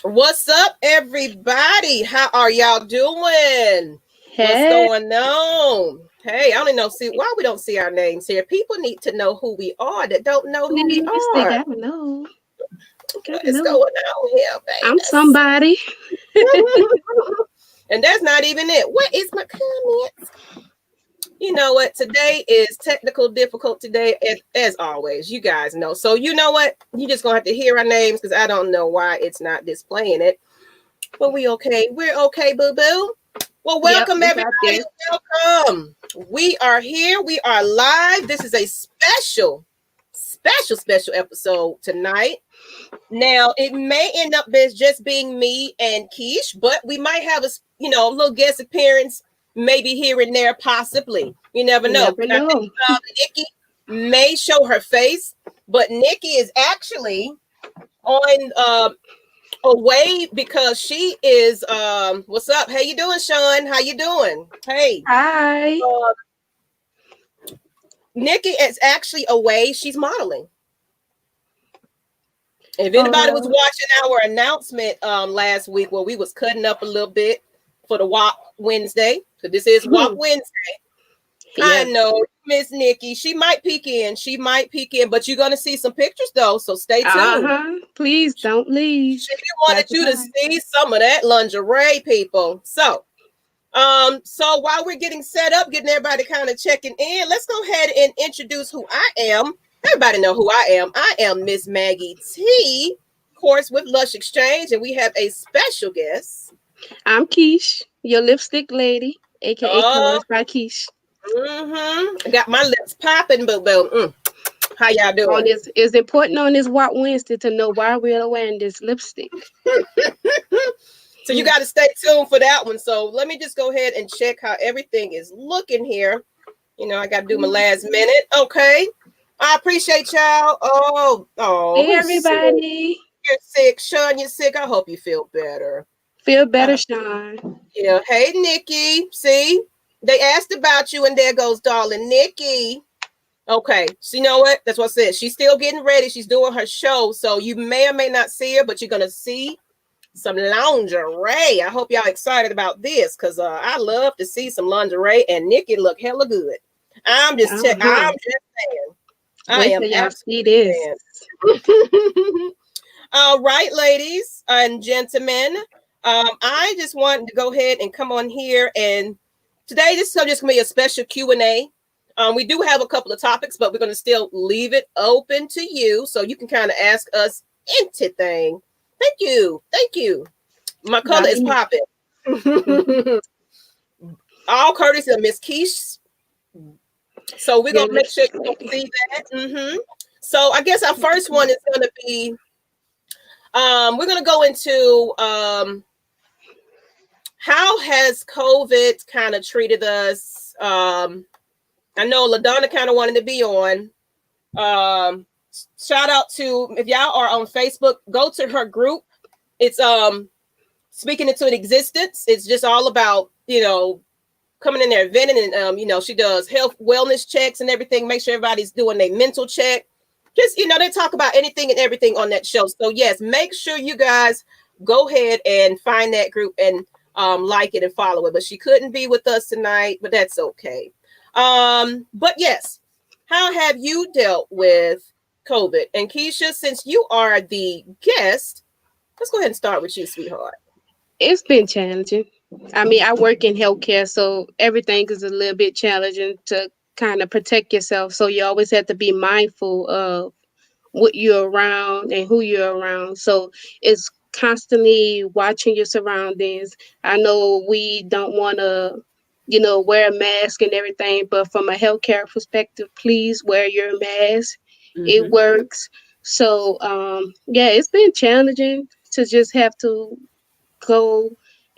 What's up, everybody? How are y'all doing? What's Hey, going on? Hey, I don't know. See why we don't see our names here. People need to know who we are that don't know who we please, they are. gotta know. What Gotta is know. going on here, I'm babies? somebody. And that's not even it. What is my comment? You know what? Today is technical difficult today, as always. You guys know. So you know what? You just gonna have to hear our names because I don't know why it's not displaying it. But we okay. We're okay, boo boo. Well, Yep, welcome we got everybody. this. Welcome. We are here. We are live. This is a special episode tonight. Now, it may end up as just being me and Keish, but we might have a little guest appearance, maybe here and there, possibly. You never know. Never I think know. Nikki may show her face, but Nikki is actually on away because she is what's up? How you doing, Sean? How you doing? Hey. Hi. Uh, Nikki is actually away. She's modeling. If anybody was Uh, watching our announcement last week where we was cutting up a little bit for the Walk Wednesday, so this is Walk Wednesday. I yes. know Miss Nikki. She might peek in. She might peek in, but you're gonna see some pictures though, so stay tuned. Uh-huh. Please don't leave. She wanted Pass it you to by. see some of that lingerie, people. So while we're getting set up, getting everybody kind of checking in, let's go ahead and introduce who I am. Everybody know who I am. I am Miss Maggie T, of course, with Lush Exchange, and we have a special guest. I'm Keish, your lipstick lady, aka Oh, Colors by Keish. I got my lips popping, boo boo. How y'all On doing? this, it's important on this Walk Wednesday to know why we're wearing this lipstick. So you got to stay tuned for that one. So let me just go ahead and check how everything is looking here. I got to do my last minute. Okay. I appreciate y'all. Oh, Hey, who's sick? everybody. You're sick. Sean, you're sick. I hope you feel better. Feel better, Uh, Sean. yeah. Hey, Nikki. See, they asked about you, and there goes darling Nikki. Okay. So you know what? That's what I said. She's still getting ready. She's doing her show. So you may or may not see her, but you're going to see some lingerie. I hope y'all excited about this because I love to see some lingerie, and Nikki look hella good. I'm just Uh-huh. saying. I Wait am till y'all see absolutely this. saying. All right, ladies and gentlemen. I just wanted to go ahead and come on here, and today this is just gonna be a special Q&A. We do have a couple of topics, but we're gonna still leave it open to you so you can kind of ask us anything. Thank you. My color By is me. popping. All courtesy of Miss Keish. So we're Your gonna make sure lipstick you can lady. see that. So I guess our first one is gonna be we're gonna go into how has COVID kind of treated us. I know LaDonna kind of wanted to be on. Um, Shout out to if y'all are on Facebook, go to her group. It's speaking into an existence. It's just all about coming in there venting, and she does health wellness checks and everything. Make sure everybody's doing their mental check. Just they talk about anything and everything on that show. So yes, make sure you guys go ahead and find that group and like it and follow it. But she couldn't be with us tonight, but that's okay. But yes, how have you dealt with COVID? And Keisha, since you are the guest, let's go ahead and start with you, sweetheart. It's been challenging. I mean, I work in healthcare, so everything is a little bit challenging to kind of protect yourself. So you always have to be mindful of what you're around and who you're around. So it's constantly watching your surroundings. I know we don't want to, wear a mask and everything, but from a healthcare perspective, please wear your mask. It Mm-hmm. works. So, yeah, it's been challenging to just have to go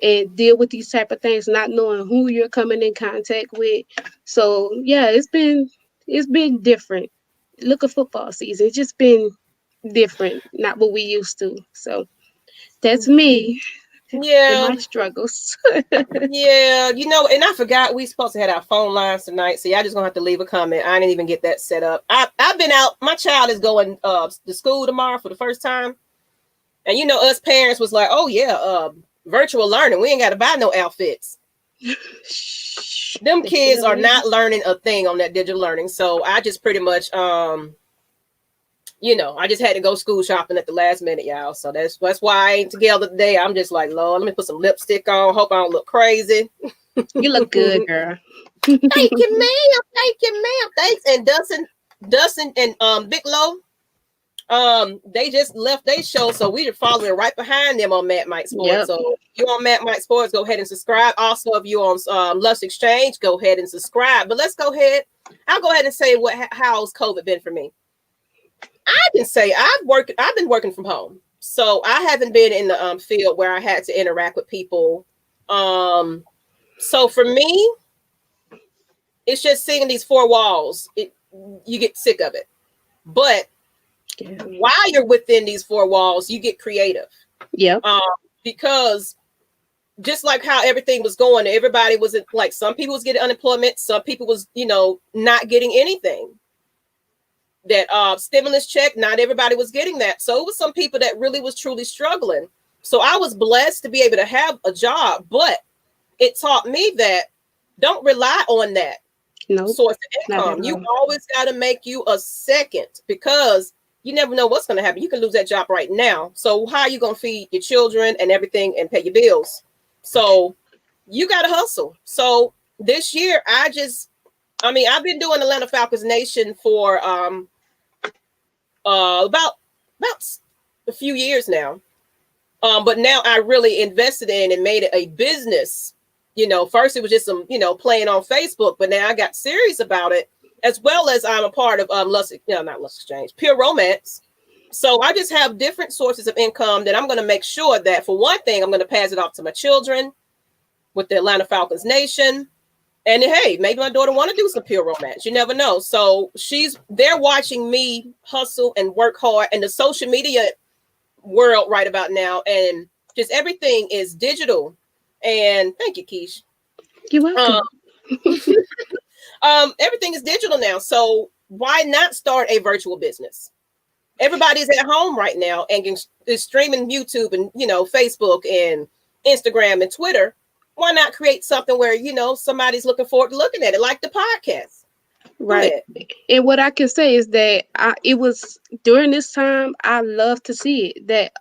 and deal with these type of things, not knowing who you're coming in contact with. So yeah, it's been different. Look at football season. It's just been different, not what we used to. So that's me and Yeah, my struggles. yeah, and I forgot we supposed to have our phone lines tonight, so y'all just gonna have to leave a comment. I didn't even get that set up. I've been out. My child is going to school tomorrow for the first time, And you know, us parents was like, oh yeah, virtual learning. We ain't got to buy no outfits. Them kids are not learning a thing on that digital learning. So I just pretty much, you know, I just had to go school shopping at the last minute, y'all. So that's why I ain't together today. I'm just like, Lord, let me put some lipstick on. Hope I don't look crazy. You look good, girl. Thank you, ma'am. Thank you, ma'am. Thanks. And Dustin and Big Low, they just left their show, so we are following right behind them on Mad Mike Sports. Yep. So if you on Mad Mike Sports, go ahead and subscribe. Also, if you on Lush Exchange, go ahead and subscribe. But let's go ahead. I'll go ahead and say how's COVID been for me. I can say I've been working from home, so I haven't been in the field where I had to interact with people. So for me, it's just seeing these four walls. You get sick of it, but while you're within these four walls, you get creative. Yeah. Because just like how everything was going, everybody was like, some people was getting unemployment, some people was, you know, not getting anything. That stimulus check, not everybody was getting that. So it was some people that really was truly struggling. So I was blessed to be able to have a job, but it taught me that don't rely on that source of income. You always got to make you a second, because you never know what's going to happen. You can lose that job right now. So how are you going to feed your children and everything and pay your bills? So you got to hustle. So this year, I've been doing Atlanta Falcons Nation for about a few years now. But now I really invested in and made it a business. You know, first it was just some, you know, playing on Facebook, but now I got serious about it, as well as I'm a part of not Lush Exchange, Pure Romance. So I just have different sources of income that I'm going to make sure that, for one thing, I'm going to pass it off to my children with the Atlanta Falcons Nation. And hey, maybe my daughter want to do some Pure Romance. You never know. So they're watching me hustle and work hard, and the social media world right about now, and just everything is digital. And thank you, Keish. You're welcome. Everything is digital now. So why not start a virtual business? Everybody's at home right now and is streaming YouTube and, you know, Facebook and Instagram and Twitter. Why not create something where, you know, somebody's looking forward to looking at it, like the podcast? Right. And what I can say is that it was during this time, I love to see it, that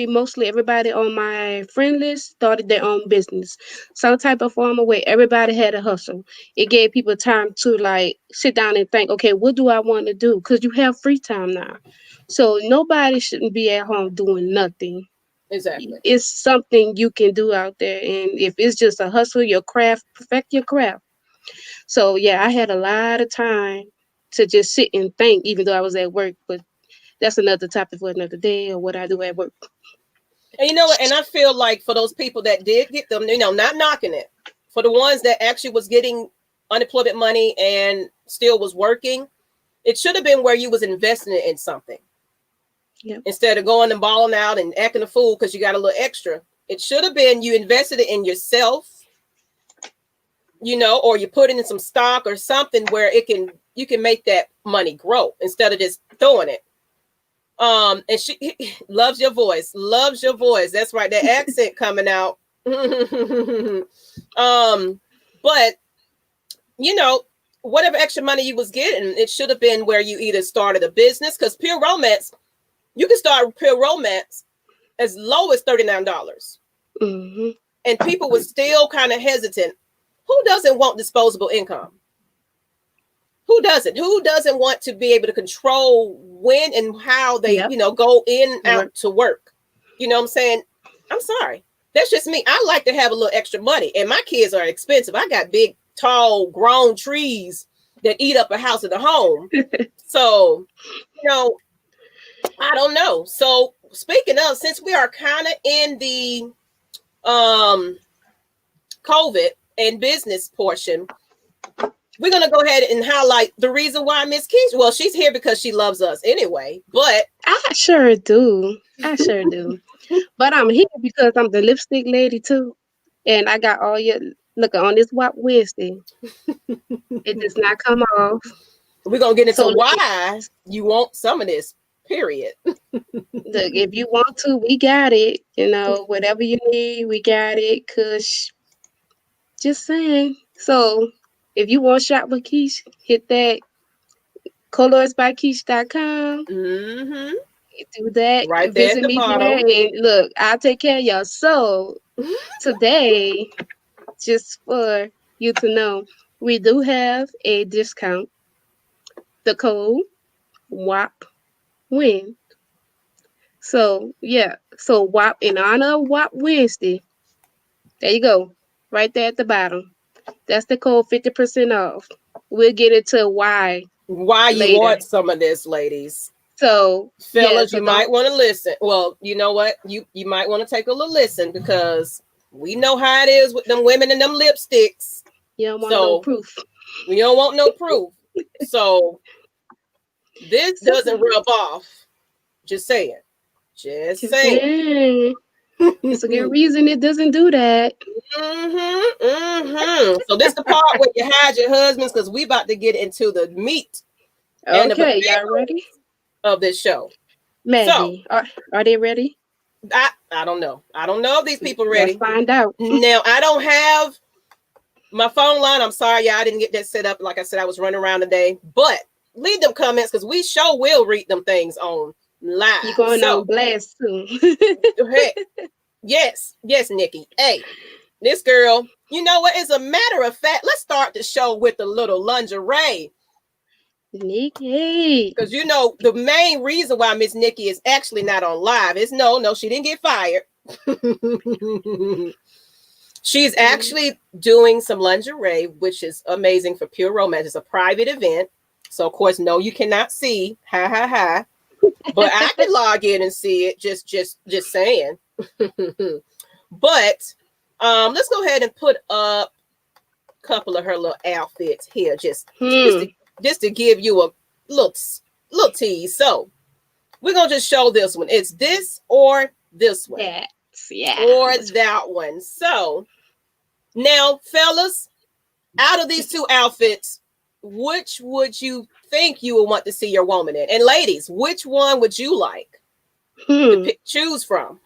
mostly everybody on my friend list started their own business, some type of form of way. Everybody had a hustle. It gave people time to like sit down and think, okay, what do I want to do? Because you have free time now. So nobody shouldn't be at home doing nothing. Exactly. It's something you can do out there. And if it's just a hustle, your craft, perfect your craft. So yeah, I had a lot of time to just sit and think, even though I was at work. But that's another topic for another day, or what I do at work. And you know what? And I feel like for those people that did get them, you know, not knocking it, for the ones that actually was getting unemployment money and still was working, it should have been where you was investing it in something. Yep. Instead of going and balling out and acting a fool because you got a little extra. It should have been you invested it in yourself, you know, or you put it in some stock or something where you can make that money grow instead of just throwing it. And she loves your voice. That's right. That accent coming out. But you know, whatever extra money you was getting, it should have been where you either started a business, because Pure Romance, you can start Pure Romance as low as $39. Mm-hmm. And people were still kind of hesitant. Who doesn't want disposable income? Who doesn't? Who doesn't want to be able to control when and how they, you know, go in and out to work? You know what I'm saying? I'm sorry. That's just me. I like to have a little extra money. And my kids are expensive. I got big, tall, grown trees that eat up a house and a home. So, you know, I don't know. So speaking of, since we are kind of in the COVID and business portion, we're going to go ahead and highlight the reason why Miss Keisha, well, she's here because she loves us anyway, but I sure do. But I'm here because I'm the lipstick lady too. And I got all your, look, on this White Wednesday, it does not come off. We're going to get into why you want some of this Period. Look, if you want to, we got it. You know, whatever you need, we got it. Cause just saying. So if you want to shop with Keish, hit that colorsbykeish.com. Mm-hmm. Do that. Right there at Visit the me there, bottom. and look, I'll take care of y'all. So today, just for you to know, we do have a discount. The code WAP win. So yeah, so WAP in honor of WAP Wednesday. There you go, right there at the bottom. That's the code, 50% off. We'll get into why Why you later. want some of this, ladies? So yeah, Fellas, so you might don't. want to listen. Well, you know what? You might want to take a little listen because we know how it is with them women and them lipsticks. You don't want no So proof. we don't want no proof. So this So doesn't rub off. Just saying. Just just saying. saying, it's a good reason it doesn't do that. So this the part where you hide your husbands because we about to get into the meat and the Okay, y'all potatoes ready? of this show. So Maggie, are they ready? I don't know. I don't know if these people Let's ready. find out. Now I don't have my phone line. I'm sorry, y'all. I didn't get that set up. Like I said, I was running around today. But leave them comments because we sure will read them things on live. You're going on blast too. Hey, yes, Nikki. Hey, this girl. You know what? As a matter of fact, let's start the show with a little lingerie. Nikki. Because you know the main reason why Miss Nikki is actually not on live is no, she didn't get fired. She's actually doing some lingerie, which is amazing for Pure Romance. It's a private event. So of course, no, you cannot see. Ha ha ha. But I can log in and see it. Just saying. But let's go ahead and put up a couple of her little outfits here, just to give you a little tease. So we're gonna just show this one. It's this or this one. Yeah. Or that one. So now, fellas, out of these two outfits, which would you think you would want to see your woman in? And ladies, which one would you like to choose from?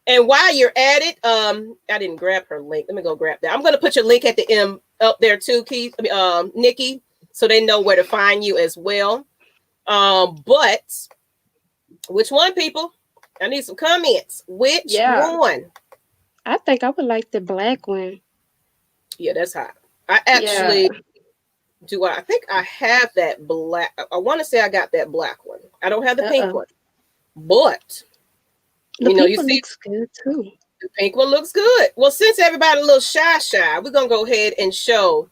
And while you're at it, I didn't grab her link. Let me go grab that. I'm gonna put your link at the end up there too, Keith. Nikki, so they know where to find you as well. But which one, people? I need some comments. Which one? I think I would like the black one. Yeah, that's hot. I actually do. I think I have that black. I want to say I got that black one. I don't have the pink one, but the you pink one see, looks good too. The pink one looks good. Well, since everybody a little shy, we're gonna go ahead and show.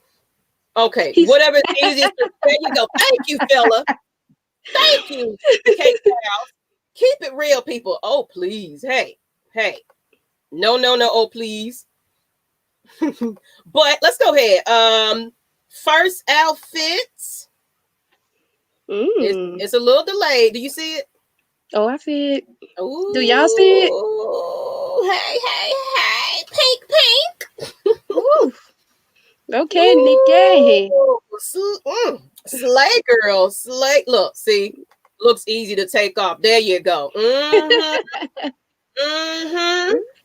Okay, whatever the easiest. There you go. Thank you, fella. Thank you. Keep it real, people. Oh, please. Hey. No. Oh, please. But let's go ahead. First outfit. It's a little delayed. Do you see it? Oh, I see it. Ooh, do y'all see it? Hey. Pink. Ooh. Okay, Nikki. Slay, girl. Slay. Look, see. Looks easy to take off. There you go.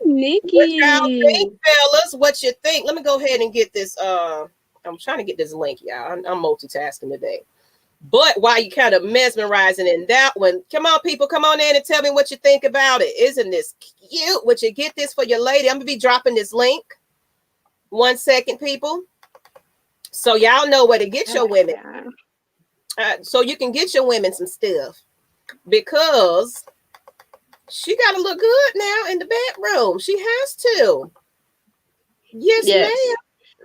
Nikki. What y'all think, fellas? What you think? Let me go ahead and get this. I'm trying to get this link, y'all. I'm multitasking today. But while you kind of mesmerizing in that one, come on, people, come on in and tell me what you think about it. Isn't this cute? Would you get this for your lady? I'm gonna be dropping this link. 1 second, people. So y'all know where to get your women. So you can get your women some stuff because she got to look good now in the bedroom. She has to. Yes. Ma'am.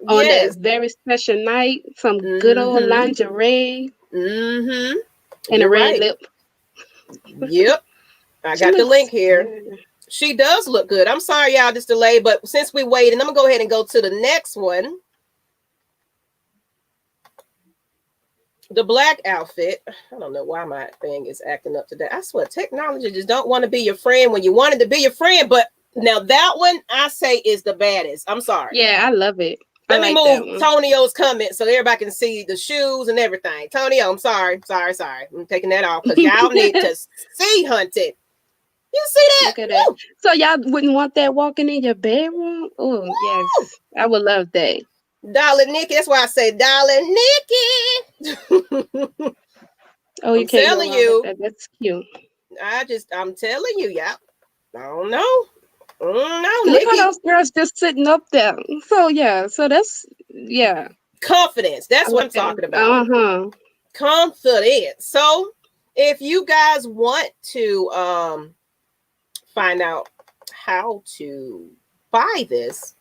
On that very special night, some good old lingerie. And a red lip. Yep. I got the link here. Good. She does look good. I'm sorry, y'all, this delay, but since we waited, I'm going to go ahead and go to the next one. The black outfit. I don't know why my thing is acting up today. I swear, technology just don't want to be your friend when you wanted to be your friend. But now that one, I say, is the baddest. I'm sorry. Yeah, I love it. I Let me like that move one. Tonio's comment so everybody can see the shoes and everything. Tonio, I'm sorry. I'm taking that off because y'all need to see Hunted. You see that? Look at that. Woo! So y'all wouldn't want that walking in your bedroom? Oh Woo! yes, I would love that. Darling Nikki. That's why I say Darling Nikki. Oh, you I'm can't go telling wrong with you. that. That's cute. I'm telling you, yeah. I don't know. No, Look how Nikki. those girls just sitting up there. So yeah, so that's yeah. Confidence. I That's what like I'm that. talking about. Uh-huh. Confidence. So if you guys want to find out how to buy this,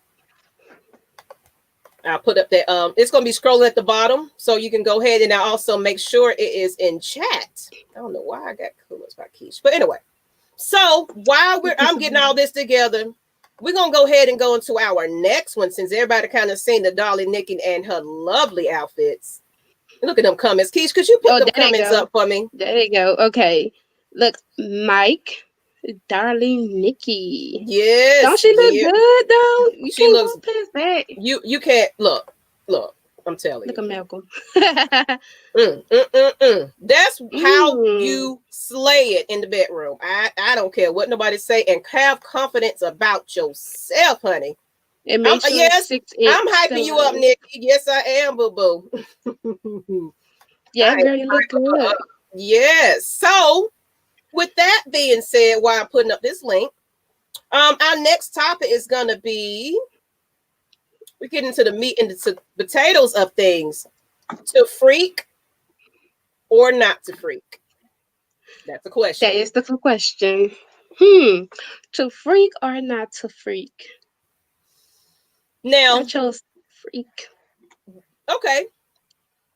I'll put up that it's gonna be scrolling at the bottom, so you can go ahead and I'll also make sure it is in chat. I don't know why I got coolers by Keish, but anyway. So while I'm getting all this together, we're gonna go ahead and go into our next one since everybody kind of seen the Dolly Nikki and her lovely outfits. Look at them comments. Keish, could you put Oh, them there they comments go. up for me? There they go. Okay. Look, Mike, darling Nikki. Don't Yes, she look yeah. good though? You She can't looks go past that. you can't look. I'm telling Look you. at Malcolm. That's how mm. you slay it in the bedroom. I don't care what nobody say, and have confidence about yourself, honey. And make sure it's Yes, 6 inch I'm hyping you up, size. Nikki. Yes, I am, boo boo. I Yeah, am girl, you look hyping her good. up. Yes. So, with that being said, while I'm putting up this link, our next topic is gonna be we get into the meat and the potatoes of things. To freak or not to freak? That's a That question. is the question. Hmm. To freak or not to freak? I Now, chose freak. okay.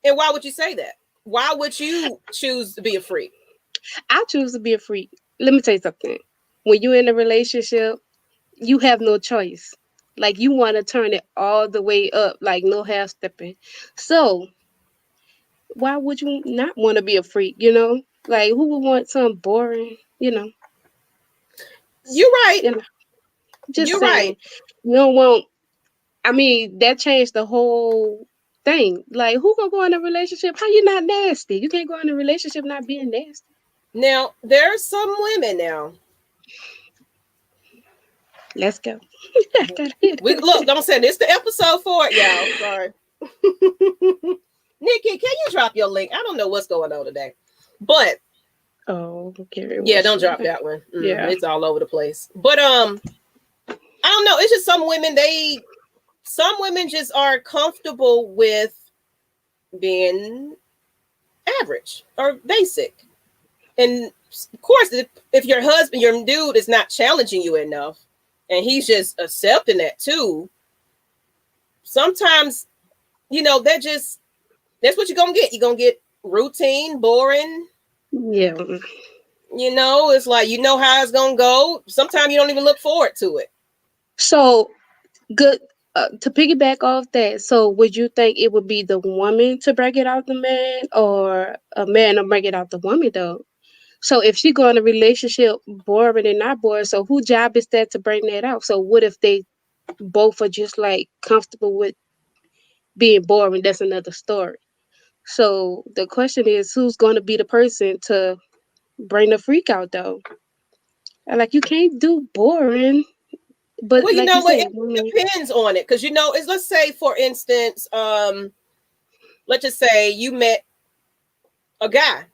And why would you say that? Why would you choose to be a freak? I choose to be a freak. Let me tell you something. When you're in a relationship, you have no choice. Like you want to turn it all the way up, like no half stepping. So why would you not want to be a freak? Like who would want something boring? You're right. You know. Just You're right. saying. You don't want. I mean, that changed the whole thing. Like who gonna go in a relationship? How you not nasty? You can't go in a relationship not being nasty. Now, there's some women now. Let's go. We look, don't say this the episode for it, y'all. Sorry. Nikki, can you drop your link? I don't know what's going on today. But Oh, okay. yeah, What's don't drop that one. yeah. It's all over the place. But I don't know. It's just some women just are comfortable with being average or basic. And of course, if your husband, your dude is not challenging you enough and he's just accepting that too, sometimes, that's what you're going to get. You're going to get routine, boring. Yeah. It's like, how it's going to go. Sometimes you don't even look forward to it. So good. To piggyback off that, so would you think it would be the woman to break it out the man, or a man to break it out the woman though? So if she go in a relationship boring and not boring, so whose job is that to bring that out? So what if they both are just like comfortable with being boring? That's another story. So the question is, who's going to be the person to bring the freak out though? And like you can't do boring, but Well, you like you know what? said, It women. depends on it. Because, let's say, for instance, let's just say you met a guy.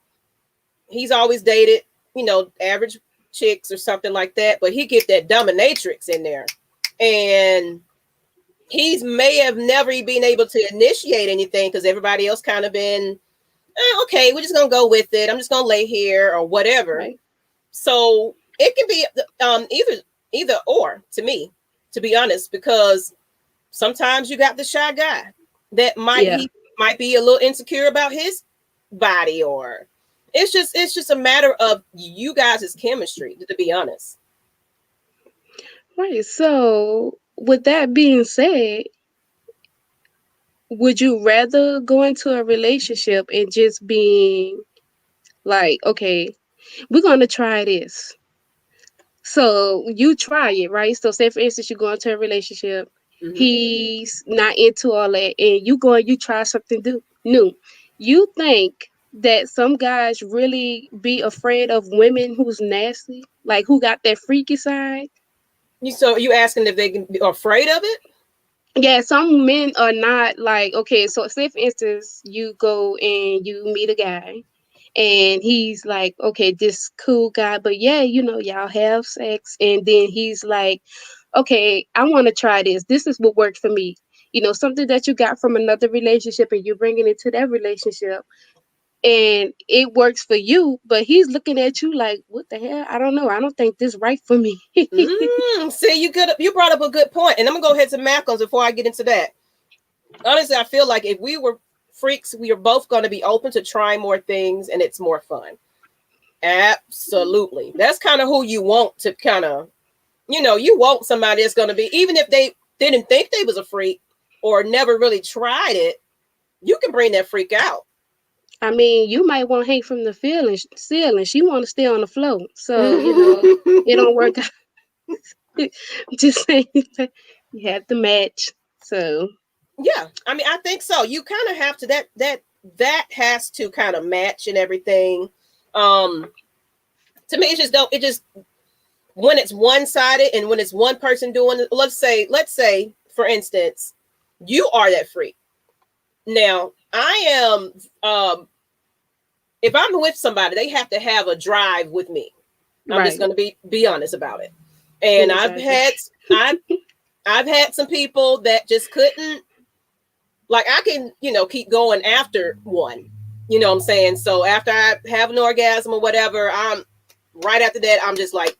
He's always dated, average chicks or something like that, but he get that dominatrix in there. And he's may have never been able to initiate anything because everybody else kind of been, okay, we're just going to go with it. I'm just going to lay here or whatever. Right. So it can be either or to me, to be honest, because sometimes you got the shy guy that Yeah. might be a little insecure about his body, or it's just a matter of you guys' chemistry, to be honest. Right. So with that being said, would you rather go into a relationship and just being like, okay, we're gonna try this. So you try it, right? So say for instance you go into a relationship Mm-hmm. He's not into all that, and you go and you try something new. You think that some guys really be afraid of women who's nasty, like who got that freaky side? So you asking if they can be afraid of it? Yeah, some men are not like, okay, so say for instance, you go and you meet a guy and he's like, okay, this cool guy, but yeah, y'all have sex, and then he's like, okay, I want to try this. This is what worked for me. Something that you got from another relationship and you're bringing it to that relationship and it works for you, but he's looking at you like, what the hell? I don't know. I don't think this right for me. See, you brought up a good point, and I'm gonna go ahead to Malcolm's before I get into that. Honestly, I feel like if we were freaks, we are both going to be open to trying more things, and it's more fun. Absolutely, that's kind of who you want to kind of, you want somebody that's going to be, even if they didn't think they was a freak or never really tried it, you can bring that freak out. I mean, you might want to hang from the ceiling. She want to stay on the floor. So, it don't work out. Just saying, you have to match. So, Yeah, I mean, I think so. You kind of have to that has to kind of match and everything. To me, it just when it's one sided and when it's one person doing it. Let's say, for instance, you are that freak. Now, I am. If I'm with somebody, they have to have a drive with me. I'm just going to be honest about it. And exactly. I've had some people that just couldn't. Like I can, keep going after one. You know what I'm saying? So after I have an orgasm or whatever, I'm right after that, I'm just like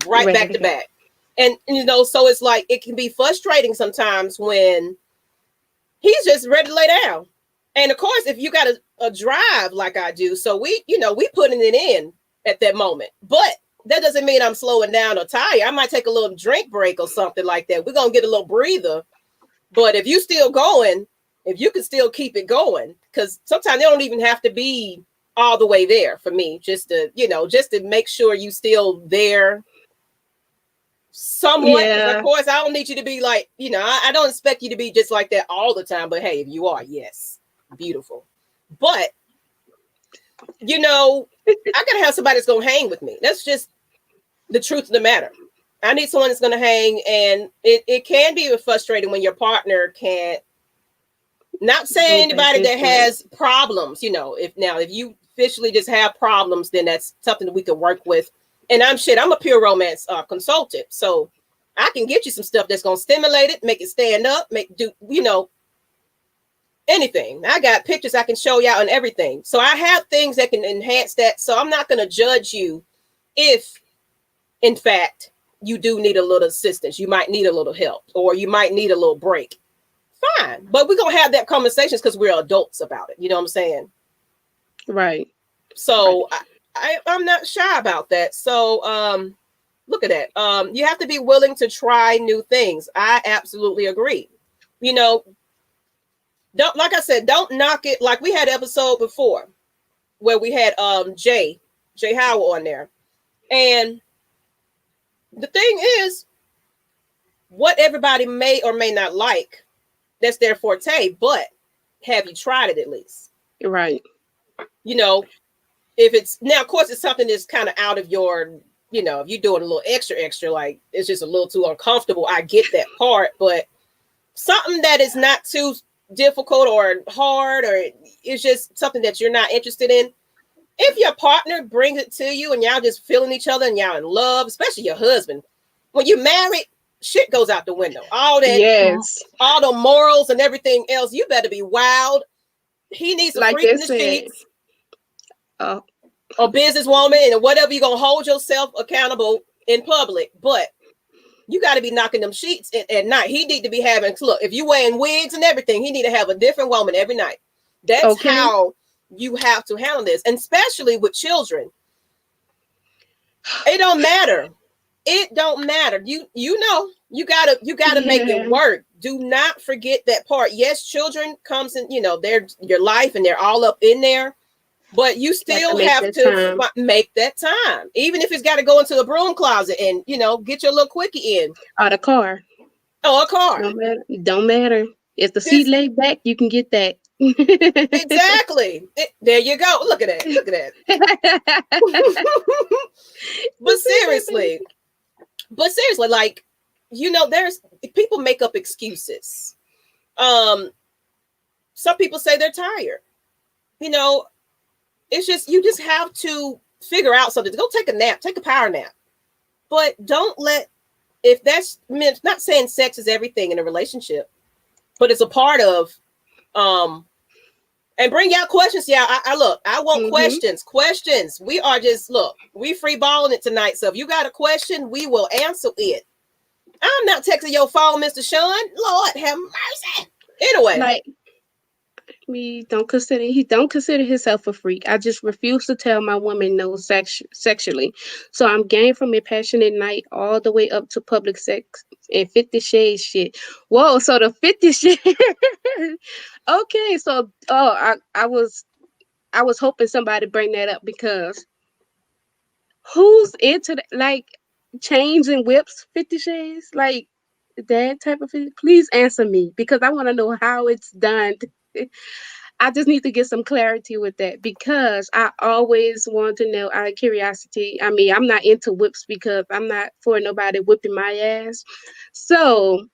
right back to back. And so it's like it can be frustrating sometimes when he's just ready to lay down. And of course, if you got a drive like I do, so we putting it in at that moment. But that doesn't mean I'm slowing down or tired. I might take a little drink break or something like that. We're gonna get a little breather. But if you still going, if you can still keep it going, because sometimes they don't even have to be all the way there for me, just to make sure you still there somewhat. Yeah. Of course, I don't need you to be like, I don't expect you to be just like that all the time. But hey, if you are, yes, beautiful. But I gotta have somebody that's gonna hang with me. That's just the truth of the matter. I need someone that's gonna hang, and it can be frustrating when your partner can't. Not saying anybody that has problems, if you officially just have problems, then that's something that we can work with. And I'm a pure romance consultant, so I can get you some stuff that's gonna stimulate it, make it stand up, anything. I got pictures I can show y'all and everything. So I have things that can enhance that. So I'm not gonna judge you if, in fact, you do need a little assistance. You might need a little help, or you might need a little break. Fine, but we're gonna have that conversations because we're adults about it. You know what I'm saying? Right. So right. I'm not shy about that. So look at that. You have to be willing to try new things. I absolutely agree. Don't, like I said, don't knock it. Like we had an episode before where we had Jay Howard on there, and the thing is, what everybody may or may not like. That's their forte, but have you tried it at least? Right. If it's now, of course, it's something that's kind of out of your, if you're doing a little extra, like it's just a little too uncomfortable. I get that part, but something that is not too difficult or hard, or it's just something that you're not interested in. If your partner brings it to you and y'all just feeling each other and y'all in love, especially your husband, when you're married, shit goes out the window. All that, yes, all the morals and everything else. You better be wild. He needs a freak in the sheets. A businesswoman and whatever. You're gonna hold yourself accountable in public, but you got to be knocking them sheets at night. He need to be having. Look, if you wearing wigs and everything, he need to have a different woman every night. That's how you have to handle this, and especially with children. It don't matter. It don't matter. You gotta make it work. Do not forget that part. Yes, children comes in, they're your life and they're all up in there, but you still have to make that time. Even if it's got to go into the broom closet and, get your little quickie in. Or the car. Oh, a car. Don't matter. If the seat This laid back, you can get that. exactly. There you go. Look at that. Look at that. But seriously, like, there's people make up excuses. Some people say they're tired. It's just you just have to figure out something. Go take a nap, take a power nap. But don't let, if that's meant, not saying sex is everything in a relationship, but it's a part of, and bring out questions. Yeah, I want questions. We are just, we free balling it tonight. So if you got a question, we will answer it. I'm not texting your phone, Mr. Sean. Lord have mercy. Anyway. Like, he don't consider himself a freak. I just refuse to tell my woman no sexually. So I'm game from a passionate night all the way up to public sex and 50 shades shit. Whoa, so the 50 shades. Okay, so I was hoping somebody bring that up, because who's into that? Like, chains and whips, 50 shades, like that type of thing? Please answer me, because I want to know how it's done. I just need to get some clarity with that, because I always want to know out of curiosity. I mean, I'm not into whips because I'm not for nobody whipping my ass. So,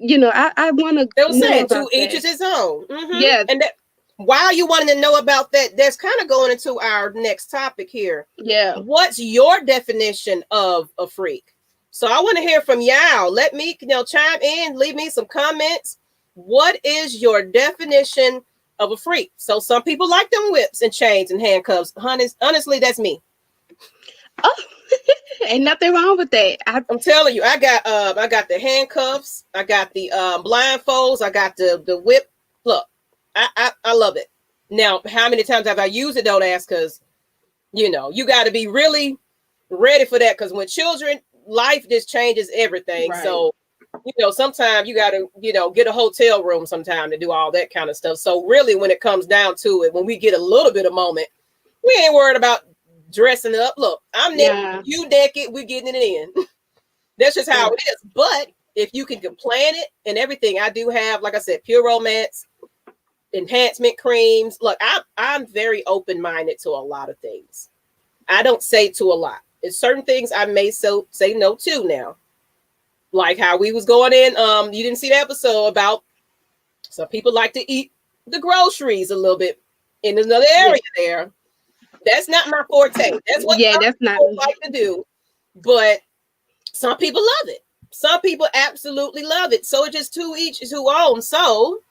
I want to They were know saying about to each that. is his own. Mm-hmm. Yeah. And that, while you wanting to know about that, that's kind of going into our next topic here. Yeah. What's your definition of a freak? So I want to hear from y'all. Let me, chime in, leave me some comments. What is your definition of a freak? So some people like them whips and chains and handcuffs. Honestly, that's me. Oh, ain't nothing wrong with that. I'm telling you, I got the handcuffs, I got the blindfolds, I got the whip. Look, I love it. Now, how many times have I used it? Don't ask, because you got to be really ready for that. Because when children, life just changes everything. Right. So sometimes you got to get a hotel room sometime to do all that kind of stuff. So really, when it comes down to it, when we get a little bit of moment, we ain't worried about dressing up. Look, I'm naked, you naked, we're getting it in. That's just how it is. But if you can plan it and everything, I do have, like I said, Pure Romance, enhancement creams. Look, I'm very open-minded to a lot of things. I don't say to a lot. It's certain things I may say no to now. Like how we was going in, you didn't see the episode about some people like to eat the groceries a little bit in another area there. That's not my forte. That's what that's not like to do. But some people love it. Some people absolutely love it. So it's just to each is who owns. So,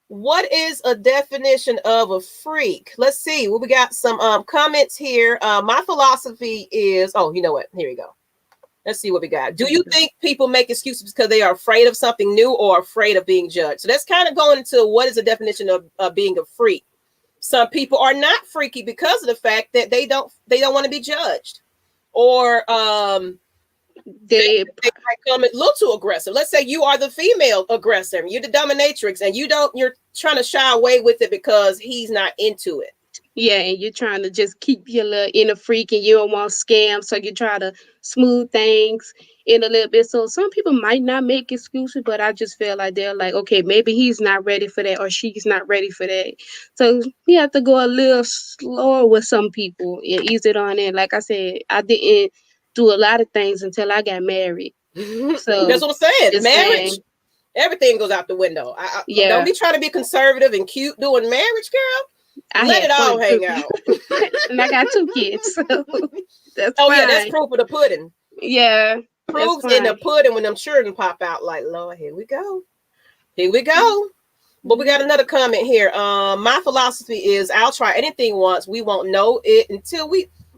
what is a definition of a freak? Let's see. Well, we got some comments here. My philosophy is, you know what? Here we go. Let's see what we got. Do you think people make excuses because they are afraid of something new or afraid of being judged? So that's kind of going into what is the definition of being a freak. Some people are not freaky because of the fact that they don't want to be judged, or they might come a little too aggressive. Let's say you are the female aggressor, you're the dominatrix, and you're trying to shy away with it because he's not into it. Yeah, and you're trying to just keep your little inner freak, and you don't want scams, so you try to smooth things in a little bit. So some people might not make excuses, but I just feel like they're like, okay, maybe he's not ready for that, or she's not ready for that. So you have to go a little slower with some people and ease it on in. Like I said, I didn't do a lot of things until I got married. So that's what I'm saying. Marriage, everything goes out the window. Don't be trying to be conservative and cute doing marriage, girl. Let it all hang out. And I got 2 kids, so that's fine. Yeah, that's proof of the pudding. Yeah, proofs in the pudding when them children pop out. Like, Lord, here we go. But we got another comment here. My philosophy is I'll try anything once. We won't know it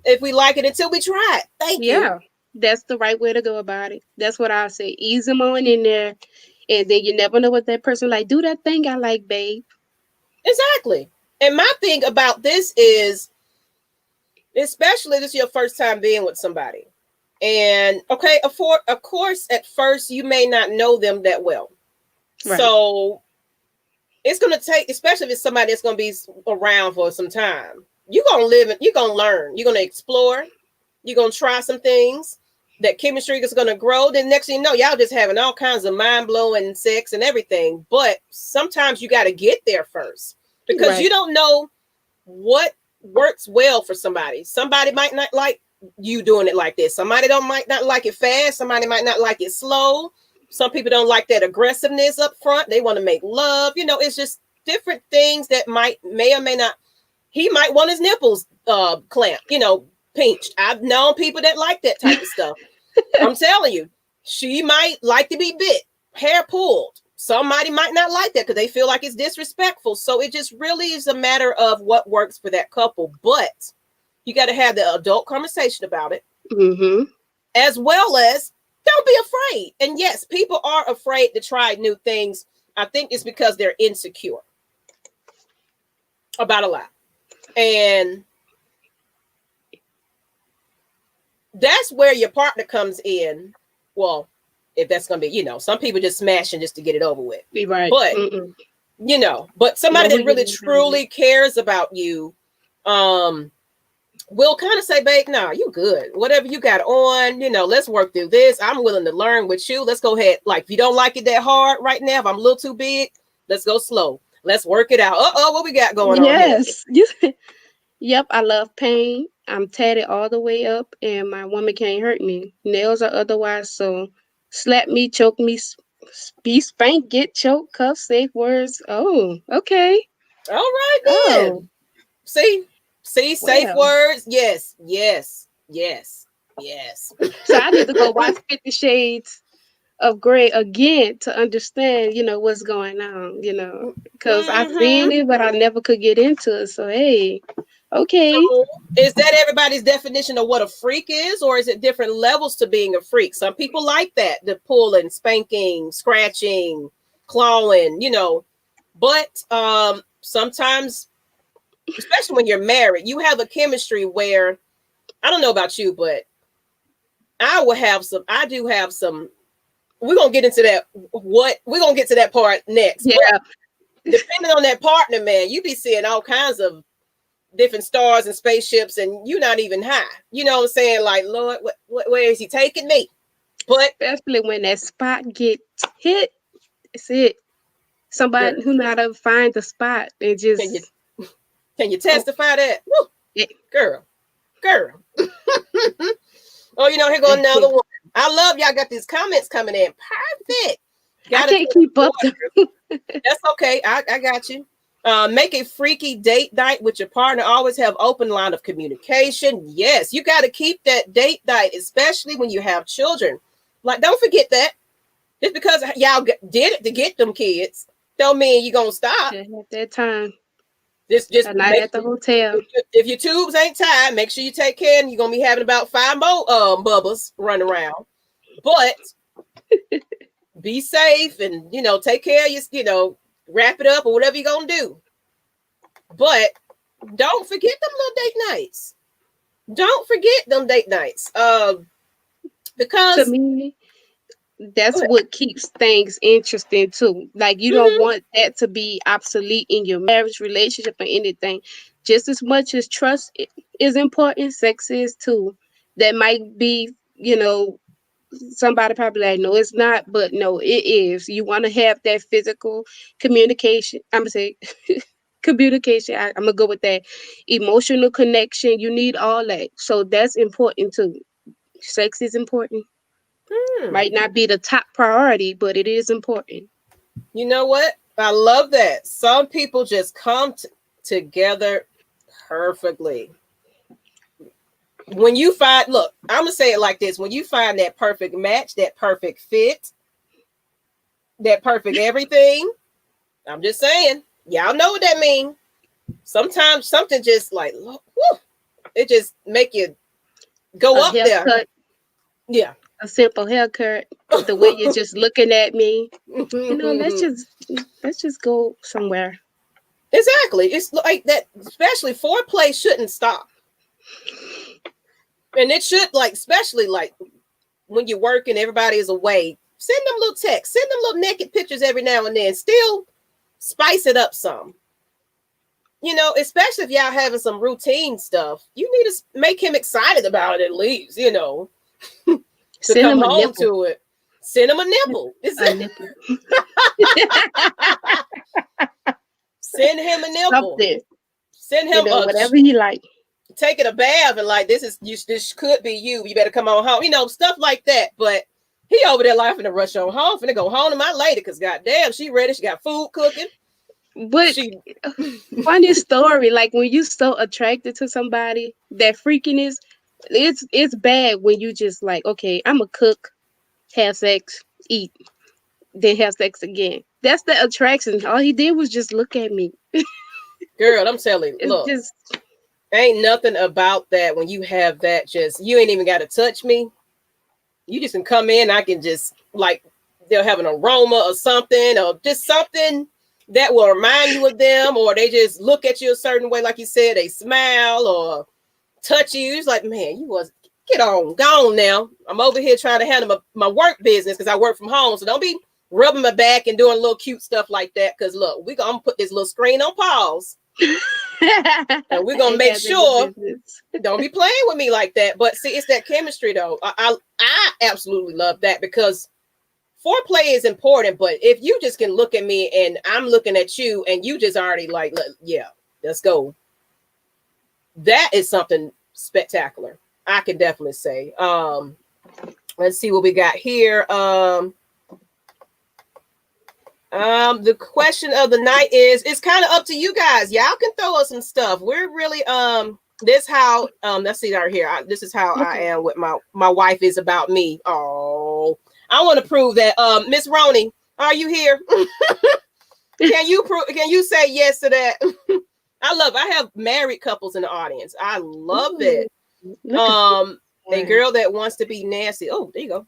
if we like it until we try it. Thank you. Yeah, that's the right way to go about it. That's what I say. Ease them on in there, and then you never know what that person like. Do that thing I like, babe. Exactly. And my thing about this is, especially this is your first time being with somebody. And okay, of course, at first you may not know them that well. Right. So it's going to take, especially if it's somebody that's going to be around for some time, you're going to live and you're going to learn. You're going to explore. You're going to try some things. that chemistry is going to grow. Then next thing you know, y'all just having all kinds of mind-blowing sex and everything. But sometimes you got to get there first, because you don't know what works well for somebody. Somebody might not like you doing it like this. Somebody might not like it fast. Somebody might not like it slow. Some people don't like that aggressiveness up front. They want to make love. You know, it's just different things that may or may not. He might want his nipples clamped, you know, pinched. I've known people that like that type of stuff. I'm telling you, she might like to be bit, hair pulled. Somebody might not like that because they feel like it's disrespectful. So it just really is a matter of what works for that couple. But you got to have the adult conversation about it, as well as don't be afraid. And yes, people are afraid to try new things. I think it's because they're insecure about a lot. And that's where your partner comes in. Well, if that's going to be, you know, some people just smashing just to get it over with. Right. But, you know, but somebody that really truly cares about you will kind of say, babe, nah, you good. Whatever you got on, you know, let's work through this. I'm willing to learn with you. Let's go ahead. Like, if you don't like it that hard right now, if I'm a little too big, let's go slow. Let's work it out. What we got going on here? Yes. Yep, I love pain. I'm tatted all the way up, and my woman can't hurt me. Nails or otherwise, so slap me, choke me, be spanked, get choked, cuff, safe words. Oh, okay. All right, then. Oh. See, safe words. Yes. So I need to go watch 50 Shades of Grey again to understand, you know, what's going on, you know, because I've seen it, but I never could get into it. So, hey, okay. So is that everybody's definition of what a freak is, or is it different levels to being a freak? Some people like that, the pulling, spanking, scratching, clawing, you know, but sometimes, especially when you're married, you have a chemistry where, I don't know about you, but I do have some. We're gonna get into that. We're gonna get to that part next. Yeah. But depending on that partner, man, you be seeing all kinds of different stars and spaceships, and you're not even high. You know what I'm saying? Like, Lord, where is he taking me? But especially when that spot gets hit, it's it. Somebody who know how to find the spot and just. Can you testify that? Woo, yeah. Girl. Oh, you know, here go another one. I love y'all got these comments coming in. Perfect. I can't keep up. That's okay. I got you. Make a freaky date night with your partner. Always have open line of communication. Yes, you got to keep that date night, especially when you have children. Like, don't forget that. Just because y'all did it to get them kids, don't mean you're gonna stop. At that time. Just a night at the hotel. If your tubes ain't tied, make sure you take care, and you're gonna be having about 5 more bubbles running around. But be safe, and you know, take care of your, you know, wrap it up or whatever you're gonna do. But don't forget them little date nights. Don't forget them date nights. Because to me, that's what keeps things interesting too. Like, you don't want that to be obsolete in your marriage, relationship, or anything. Just as much as trust is important, sex is too. That might be, you know, somebody probably like, no, it's not, but no, it is. You want to have that physical communication. I'm gonna say communication. I'm gonna go with that. Emotional connection. You need all that. So that's important too. Sex is important. Might not be the top priority, but it is important. You know what? I love that. Some people just come together perfectly. When you find, look, I'm gonna say it like this: when you find that perfect match, that perfect fit, that perfect everything, I'm just saying, y'all know what that means. Sometimes something just like, whoo, it just make you go up there. Yeah. A simple haircut, the way you're just looking at me, you know, let's just go somewhere. Exactly. It's like that, especially foreplay shouldn't stop. And it should, like, especially like when you're working, everybody is away. Send them little texts, send them little naked pictures every now and then. Still spice it up some. You know, especially if y'all having some routine stuff, you need to make him excited about it at least, you know. to Send come him a home nipple. to it. Send him a nipple. A nipple. Send him a nipple. Something. Send him a Whatever he like. taking a bath and like this could be you. You better come on home. Stuff like that. But he over there laughing to rush on home. Finna go home to my lady because goddamn, she ready. She got food cooking. But funny story, like when you so attracted to somebody, that freakiness, it's bad when you just like, okay, I'm a cook, have sex, eat, then have sex again. That's the attraction. All he did was just look at me. Girl, I'm telling you, It's look, just ain't nothing about that when you have that. Just you ain't even got to touch me. You just can come in. I can just like they'll have an aroma or something, or just something that will remind you of them, or they just look at you a certain way, like you said, they smile or touch you. It's like, man, you was get on, go on now. I'm over here trying to handle my work business because I work from home, so don't be rubbing my back and doing little cute stuff like that. Because look, we're gonna put this little screen on pause. And we're gonna make sure don't be playing with me like that. But see, it's that chemistry though. I absolutely love that because foreplay is important. But if you just can look at me and I'm looking at you and you just already like, yeah, let's go. That is something spectacular. I can definitely say. Let's see what we got here. The question of the night is, it's kind of up to you guys. Y'all can throw us some stuff. We're really this how let's see right here. This is how I am with my wife is about me. Oh, I want to prove that. Miss Roni, are you here? Can you say yes to that? I have married couples in the audience. I love it. A girl that wants to be nasty. Oh, there you go.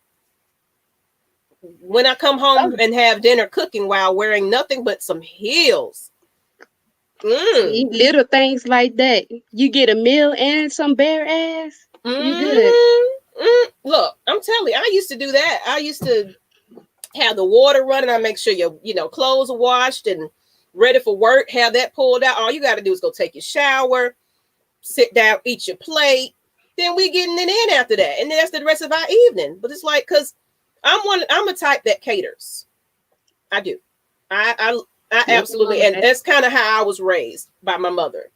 When I come home and have dinner cooking while wearing nothing but some heels. See, little things like that. You get a meal and some bare ass. You good. Look, I'm telling you, I used to do that. I used to have the water running. I make sure your clothes are washed and ready for work. Have that pulled out. All you got to do is go take your shower, sit down, eat your plate. Then we getting it in after that, and that's the rest of our evening. But it's like because I'm a type that caters. I do. I absolutely, and that's kind of how I was raised by my mother.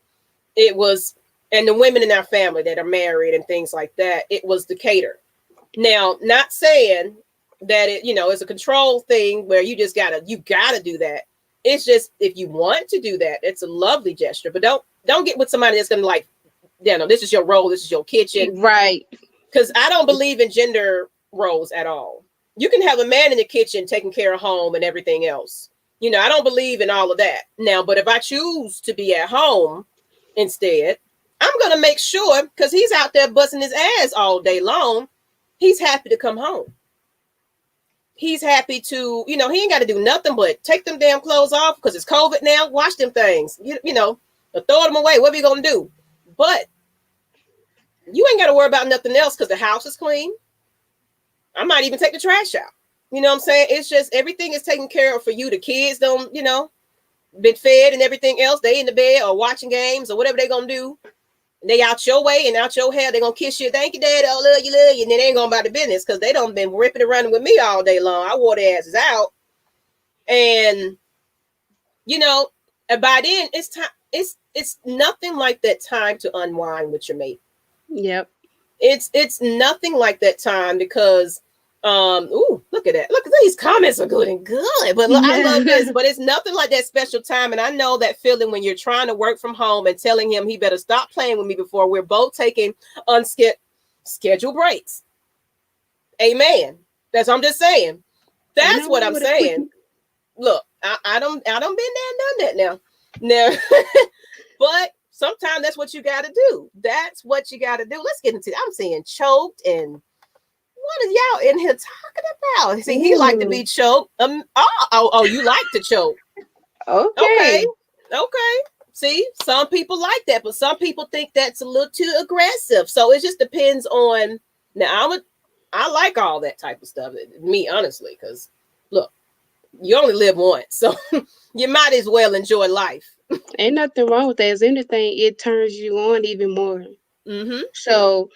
It was, and the women in our family that are married and things like that. It was the cater. Now, not saying that it's a control thing where you gotta do that. It's just if you want to do that, it's a lovely gesture. But don't get with somebody that's gonna like, this is your role, this is your kitchen, right? Because I don't believe in gender roles at all. You can have a man in the kitchen taking care of home and everything else. I don't believe in all of that. Now, but if I choose to be at home instead, I'm going to make sure, because he's out there busting his ass all day long, he's happy to come home. He's happy to, he ain't got to do nothing but take them damn clothes off because it's COVID now. Wash them things, or throw them away. What are you going to do? But you ain't got to worry about nothing else because the house is clean. I might even take the trash out. You know what I'm saying? It's just everything is taken care of for you. The kids don't, been fed and everything else. They in the bed or watching games or whatever they gonna do. And they out your way and out your hair. They gonna kiss you. Thank you, Daddy. Oh, love you. And then they ain't going about the business because they done been ripping around with me all day long. I wore their asses out. And, and by then it's time. It's nothing like that time to unwind with your mate. Yep. It's nothing like that time because look at that. Look, these comments are good and good. But look, I love this, but it's nothing like that special time. And I know that feeling when you're trying to work from home and telling him he better stop playing with me before we're both taking scheduled breaks. Amen. I'm just saying. That's what I'm saying. Look, I don't been there and done that now. Now, but sometimes that's what you got to do. That's what you got to do. Let's get into it. I'm saying choked and what is y'all in here talking about? See, he like to be choked. You like to choke. Okay. See, some people like that, but some people think that's a little too aggressive. So it just depends on. Now, I like all that type of stuff. Me, honestly, because look, you only live once, so you might as well enjoy life. Ain't nothing wrong with that. As anything, it turns you on even more. Mm-hmm. So,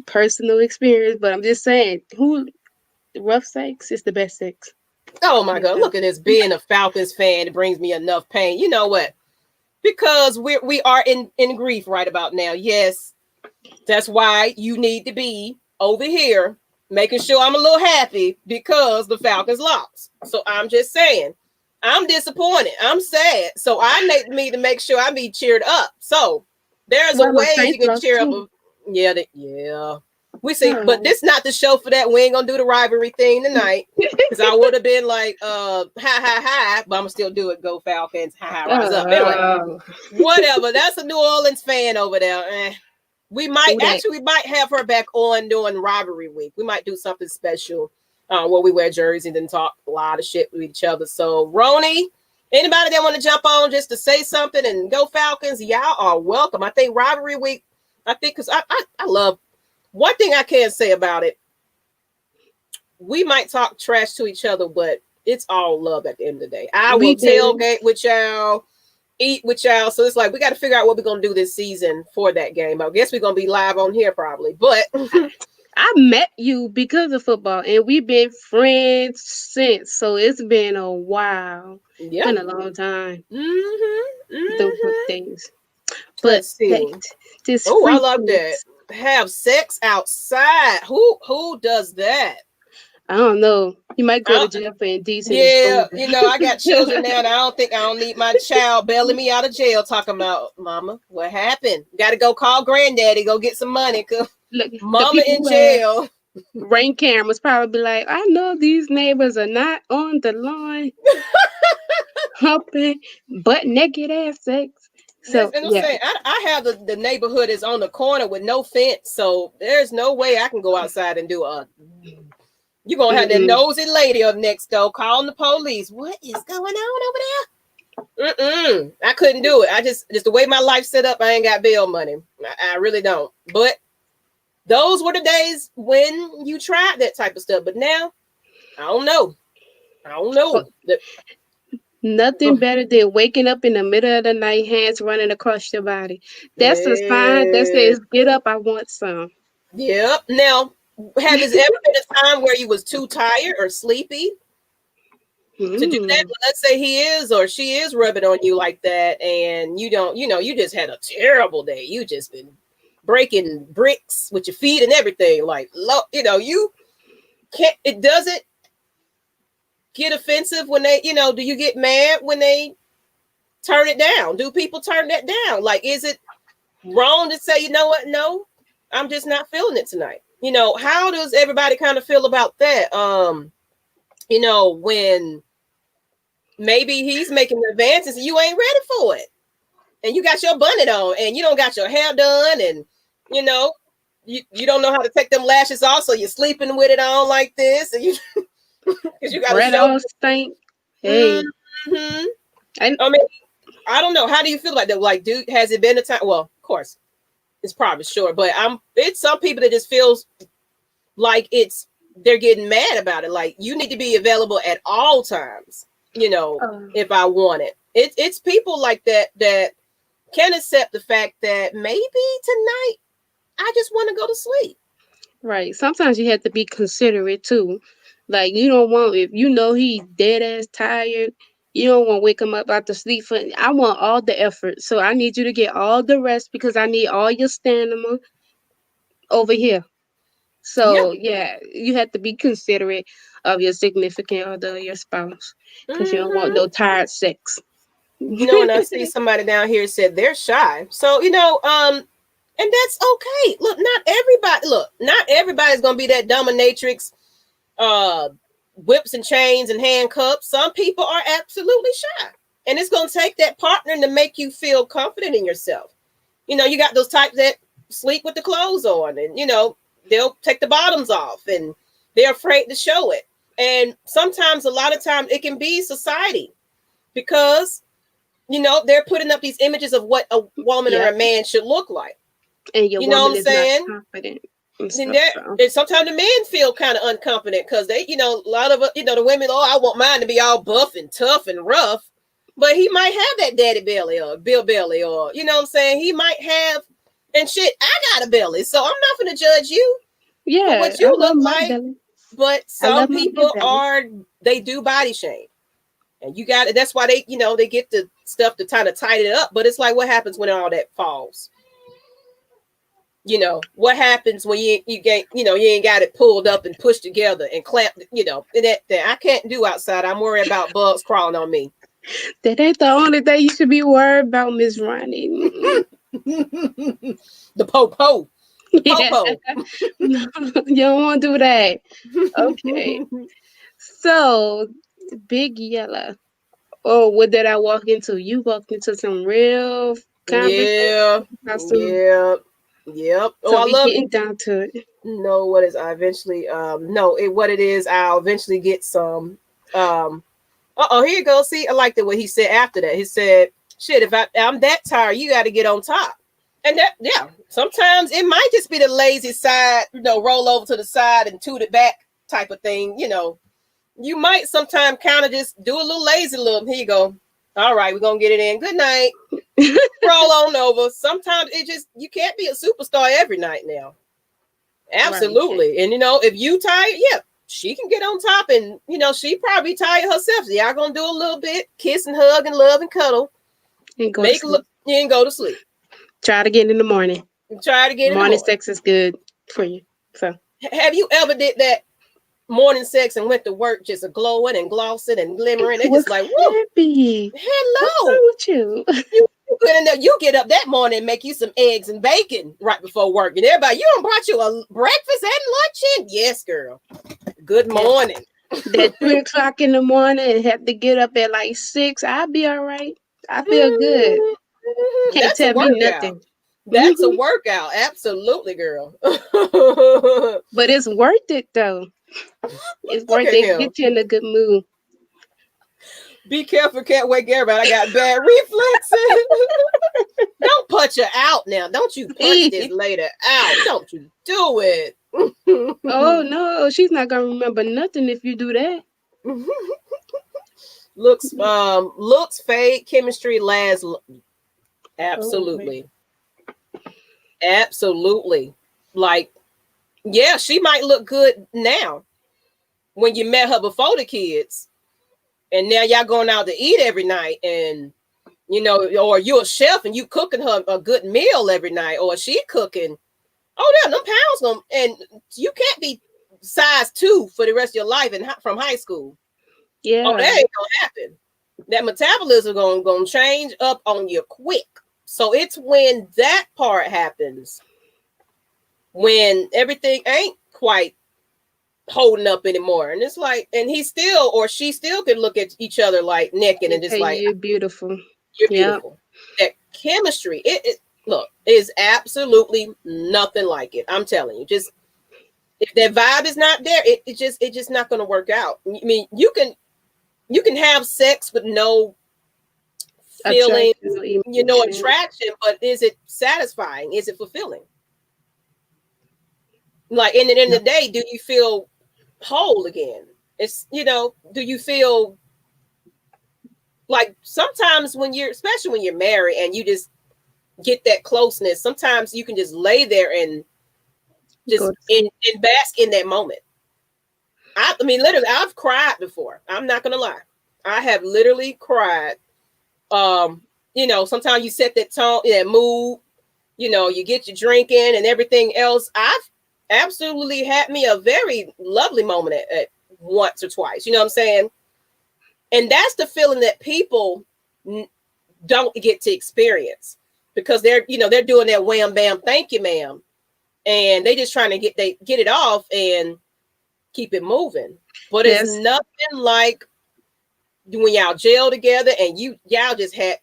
personal experience, but I'm just saying, rough sex is the best sex. Oh my God, look at this. Being a Falcons fan, it brings me enough pain. You know what? Because we are in grief right about now. Yes, that's why you need to be over here making sure I'm a little happy because the Falcons lost. So I'm just saying, I'm disappointed. I'm sad. So I need to make sure I be cheered up. So there's a Well, my way you Saints can lost cheer up. too. Yeah. We see, but Oh. this not the show for that. We ain't gonna do the rivalry thing tonight. Because I would have been like, ha ha ha, but I'm gonna still do it. Go Falcons, ha ha, rise up. Anyway, Oh. whatever. That's a New Orleans fan over there. We might Who that? have her back on during rivalry week. We might do something special where we wear jerseys and talk a lot of shit with each other. So Roni, anybody that want to jump on just to say something and go Falcons, y'all are welcome. I think rivalry week, because I love, one thing I can say about it, we might talk trash to each other, but it's all love at the end of the day. I will We do. tailgate with y'all, eat with y'all. So it's like we got to figure out what we're gonna do this season for that game. I guess we're gonna be live on here probably, but I met you because of football, and we've been friends since. So it's been a while. It's yeah. been a long time doing Mm-hmm. things. But Let's that see. this Oh, I free love that. sex, Have sex outside. Who does that? I don't know. You might go I, to jail for indecent yeah, exposure. I got children now, and I don't need my child bailing me out of jail talking about mama. What happened? Got to go call granddaddy, go get some money, cause Look, the mama people in who have jail. Ring cameras probably like, I know these neighbors are not on the lawn humping butt naked ass sex. Yes, So and I'm yeah, saying I have the neighborhood is on the corner with no fence, so there's no way I can go outside and do a. You're gonna have that mm-mm. nosy lady up next door calling the police. What is going on over there? I couldn't do it. I just the way my life set up, I ain't got bail money. I really don't. But those were the days when you tried that type of stuff. But now, I don't know. I don't Oh, know. nothing better than waking up in the middle of the night, hands running across your body. That's a sign that Yeah. says, "Get up, I want some." Yep. Now, have there ever been a time where you was too tired or sleepy to do that? Mm. Well, let's say he is or she is rubbing on you like that, and you don't, you just had a terrible day. You just been breaking bricks with your feet and everything. Like, you can't. It doesn't get offensive when they, do you get mad when they turn it down? Do people turn that down? Like, is it wrong to say, you know what? No, I'm just not feeling it tonight. How does everybody kind of feel about that? When maybe he's making advances and you ain't ready for it. And you got your bonnet on and you don't got your hair done and you know, you don't know how to take them lashes off, so you're sleeping with it on like this, and you because you got to Bread show. all stink. Hey, Mm-hmm. I I mean, I don't know. How do you feel like that? Like, dude, has it been a time? Well, of course, it's probably short, but it's some people that just feels like they're getting mad about it. Like, you need to be available at all times. If I want it, it's people like that can accept the fact that maybe tonight I just want to go to sleep. right. Sometimes you have to be considerate too. Like you don't want if you know he dead ass tired, you don't want to wake him up out the sleep. For I want all the effort, so I need you to get all the rest because I need all your stamina over here. Yeah. So yeah, you have to be considerate of your significant other, your spouse, because you don't want Mm-hmm. no tired sex. And I see somebody down here said they're shy. So, and that's okay. Not everybody's gonna be that dominatrix, uh, whips and chains and handcuffs. Some people are absolutely shy. And it's gonna take that partner to make you feel confident in yourself. You got those types that sleep with the clothes on and they'll take the bottoms off and they're afraid to show it. And sometimes, a lot of times, it can be society because they're putting up these images of what a woman or Yep, a man should look like. and your You know what woman I'm is not saying? confident and And, stuff. So and sometimes the men feel kind of unconfident because they, a lot of, the women, oh, I want mine to be all buff and tough and rough. But he might have that daddy belly or Bill belly or, you know what I'm saying? He might have And shit, I got a belly, so I'm not gonna judge you for Yeah, what I you love look my like. belly. But I some love my big people belly. they do body shame. And you got it. That's why they get the stuff to kind of tighten it up. But it's like, what happens when all that falls? What happens when you get, you ain't got it pulled up and pushed together and clamped, and that I can't do outside. I'm worried about bugs crawling on me. That ain't the only thing you should be worried about, Miss Ronnie. The po-po. The Yeah, po-po. no, you don't want to do that. Okay, so Big Yellow. Oh, what did I walk into? You walked into some real conversation Yeah. about some. Yeah. Yep. Oh, So I we love getting down to it. no, what is I eventually no, what it is, I'll eventually get some here you go. See, I liked it what he said after that. He said, shit, if I'm that tired, you got to get on top. And that, yeah, sometimes it might just be the lazy side, roll over to the side and toot it back type of thing. You might sometimes kind of just do a little lazy little. Here you go. All right, we're going to get it in. Good night. Roll on over. Sometimes you can't be a superstar every night now. Absolutely. Right. And, if you tired, yeah, she can get on top and, she probably tired herself. So y'all going to do a little bit, kiss and hug and love and cuddle. And go to sleep. And go to sleep. Try it again in the morning. Try it again in the morning. Sex is good for you. So, have you ever did that morning sex and went to work just glowing and glossing and glimmering? It's just like, whoa, happy. Hello. What's wrong with you? You get up that morning and make you some eggs and bacon right before work. And everybody, you done brought you a breakfast and lunch in? Yes, girl. Good morning. That 3:00 in the morning and have to get up at like 6. I'll be all right. I feel good. Can't tell me nothing. That's a workout. Absolutely, girl. But it's worth it, though. It's worth it. Get you in a good mood. Be careful, can't wake everybody. I got bad reflexes. Don't punch her out now. Don't you punch this lady out. Don't you do it. Oh, no. She's not going to remember nothing if you do that. Looks fade, chemistry lasts. Absolutely. Absolutely. Like, yeah, she might look good now when you met her before the kids. And now y'all going out to eat every night and, or you're a chef and you cooking her a good meal every night, or she cooking. Oh, yeah, them pounds and you can't be size 2 for the rest of your life from high school. Yeah. Oh, that ain't gonna happen. That metabolism gonna change up on you quick. So it's when that part happens, when everything ain't quite holding up anymore. And it's like, and he still or she still can look at each other like naked and just hey, like, you're beautiful. You're beautiful. That chemistry, it is absolutely nothing like it. I'm telling you, just if that vibe is not there, it's just not going to work out. I mean, you can have sex with no feeling, attraction, but is it satisfying? Is it fulfilling? Like in the end of the day, do you feel whole again? It's do you feel like sometimes especially when you're married and you just get that closeness, sometimes you can just lay there and just and bask in that moment. I mean, literally, I've cried before. I'm not gonna lie. I have literally cried. Sometimes you set that tone, that mood, you get your drink in and everything else. I've absolutely had me a very lovely moment at once or twice. You know what I'm saying? And that's the feeling that people don't get to experience because they're doing that wham bam thank you ma'am, and they just trying to get it off and keep it moving. But it's nothing like when y'all jail together and y'all just had.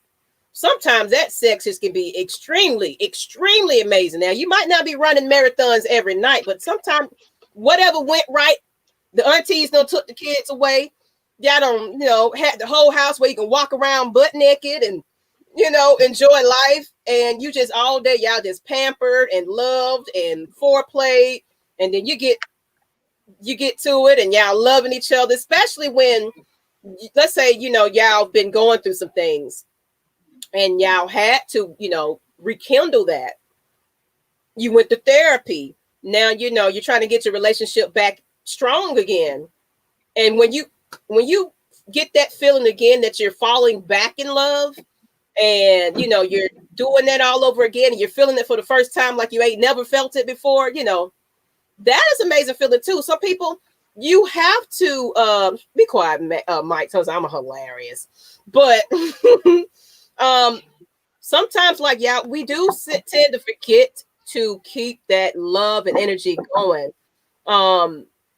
Sometimes that sex just can be extremely, extremely amazing. Now you might not be running marathons every night, but sometimes whatever went right, the aunties took the kids away. Y'all don't, had the whole house where you can walk around butt naked and, enjoy life. And you just all day, y'all just pampered and loved and foreplay. And then you get to it and y'all loving each other, especially when, let's say, y'all been going through some things and y'all had to, rekindle that. You went to therapy. Now, you're trying to get your relationship back strong again. And when you get that feeling again that you're falling back in love, and you're doing that all over again, and you're feeling it for the first time like you ain't never felt it before, that is amazing feeling too. Some people, you have to be quiet, Mike, because I'm hilarious. But sometimes, like, we do tend to forget to keep that love and energy going.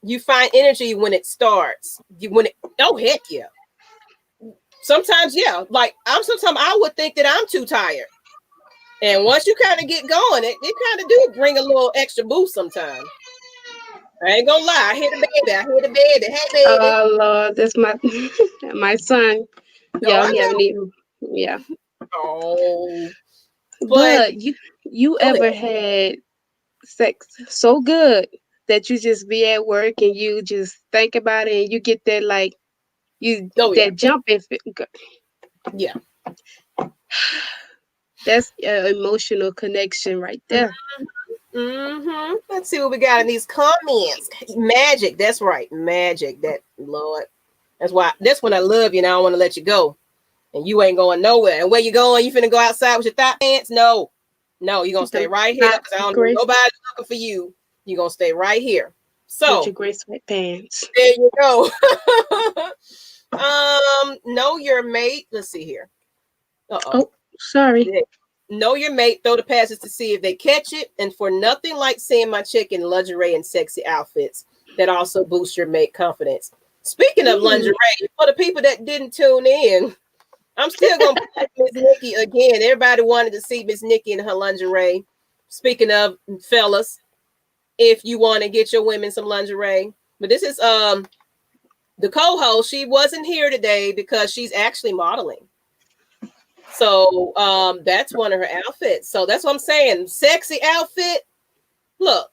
You find energy when it starts. Heck yeah. Sometimes, like sometimes I would think that I'm too tired. And once you kind of get going, it kind of do bring a little extra boost sometimes. I ain't gonna lie. I hear the baby. Hey, baby. Oh Lord, that's my my son. Oh, Yeah, I he haven't know. eaten. Yeah. Oh, but But you go ever ahead. had sex so good that you just be at work and you just think about it and you get that like Oh yeah, that jumping yeah. that's an emotional connection right there. Mm-hmm. Let's see what we got in these comments. Magic. That's right. Magic. That Lord. That's when I love you and I don't want to let you go. And you ain't going nowhere. And where you going? You finna go outside with your thigh pants? No. No, you're gonna stay The right here not because I don't need gray nobody looking for you. You're gonna stay right here. with your So gray sweatpants. there you go. Know your mate. Let's see here. Uh-oh. Oh, sorry. Know your mate, throw the passes to see if they catch it. And for nothing like seeing my chick in lingerie and sexy outfits, that also boosts your mate confidence. Speaking of lingerie, for the people that didn't tune in, I'm still gonna put Miss Nikki again. Everybody wanted to see Miss Nikki in her lingerie. Speaking of fellas, if you want to get your women some lingerie, but this is the co-host. She wasn't here today because she's actually modeling. So that's one of her outfits. So that's what I'm saying. Sexy outfit. Look,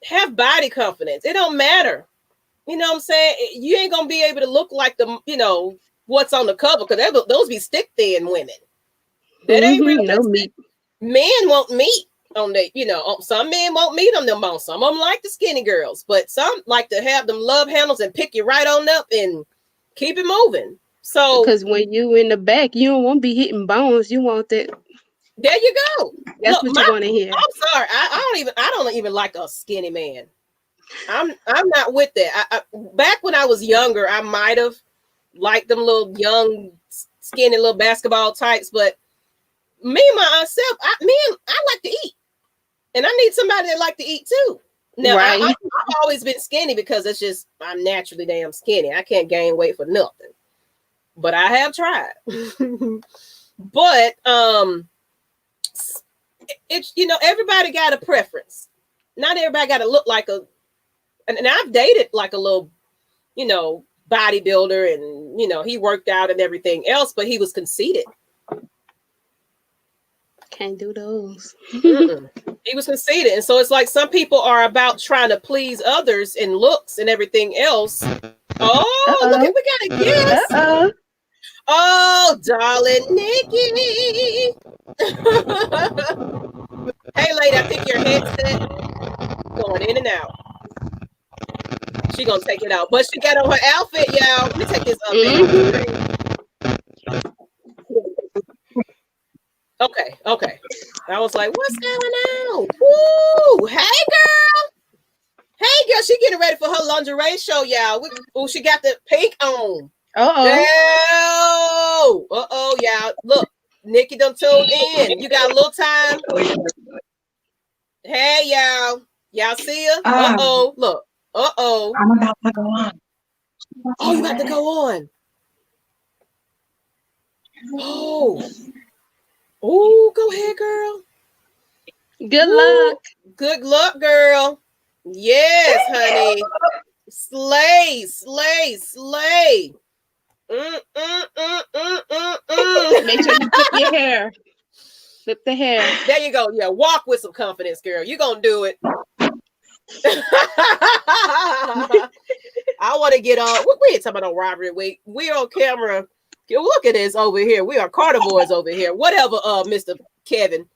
have body confidence. It don't matter. You know what I'm saying? You ain't gonna be able to look like what's on the cover because those be stick thin women. That ain't No realistic. meat. Men won't meet on the, some men won't meet on them bones. Some of them like the skinny girls, but some like to have them love handles and pick you right on up and keep it moving. So Because when you in the back, you don't want to be hitting bones. You want that. there you go. That's Look, what you want to hear. I'm sorry. I don't even like a skinny man. I'm not with that. Back when I was younger, I might have liked them little young, skinny little basketball types, but me myself, I like to eat, and I need somebody that like to eat too. Now Right. I've always been skinny because it's just I'm naturally damn skinny. I can't gain weight for nothing, but I have tried. But it's everybody got a preference. Not everybody got to look like and I've dated like a little, bodybuilder, and he worked out and everything else, but he was conceited. Can't do those. He was conceited, and so it's like some people are about trying to please others in looks and everything else. Oh, look at we got a guest. Oh, darling Nikki. Hey, lady, I think your headset going in and out. She gonna take it out, but she got on her outfit, y'all. Let me take this up. Okay. I was like, what's going on? Woo! Hey, girl. She getting ready for her lingerie show, y'all. She got the pink on. Y'all. Look, Nikki done tuned in. You got a little time. Hey, y'all. Y'all see her? Look. I'm about to go on. Oh, you about to go on. Oh, go ahead, girl. Good luck. Good luck, girl. Yes, honey. Slay. Make sure you flip your hair. Flip the hair. There you go. Yeah, walk with some confidence, girl. You're gonna do it. I want to get on. We ain't talking about no robbery. We on camera. Look at this over here. We are carnivores over here. Whatever, Mr. Kevin.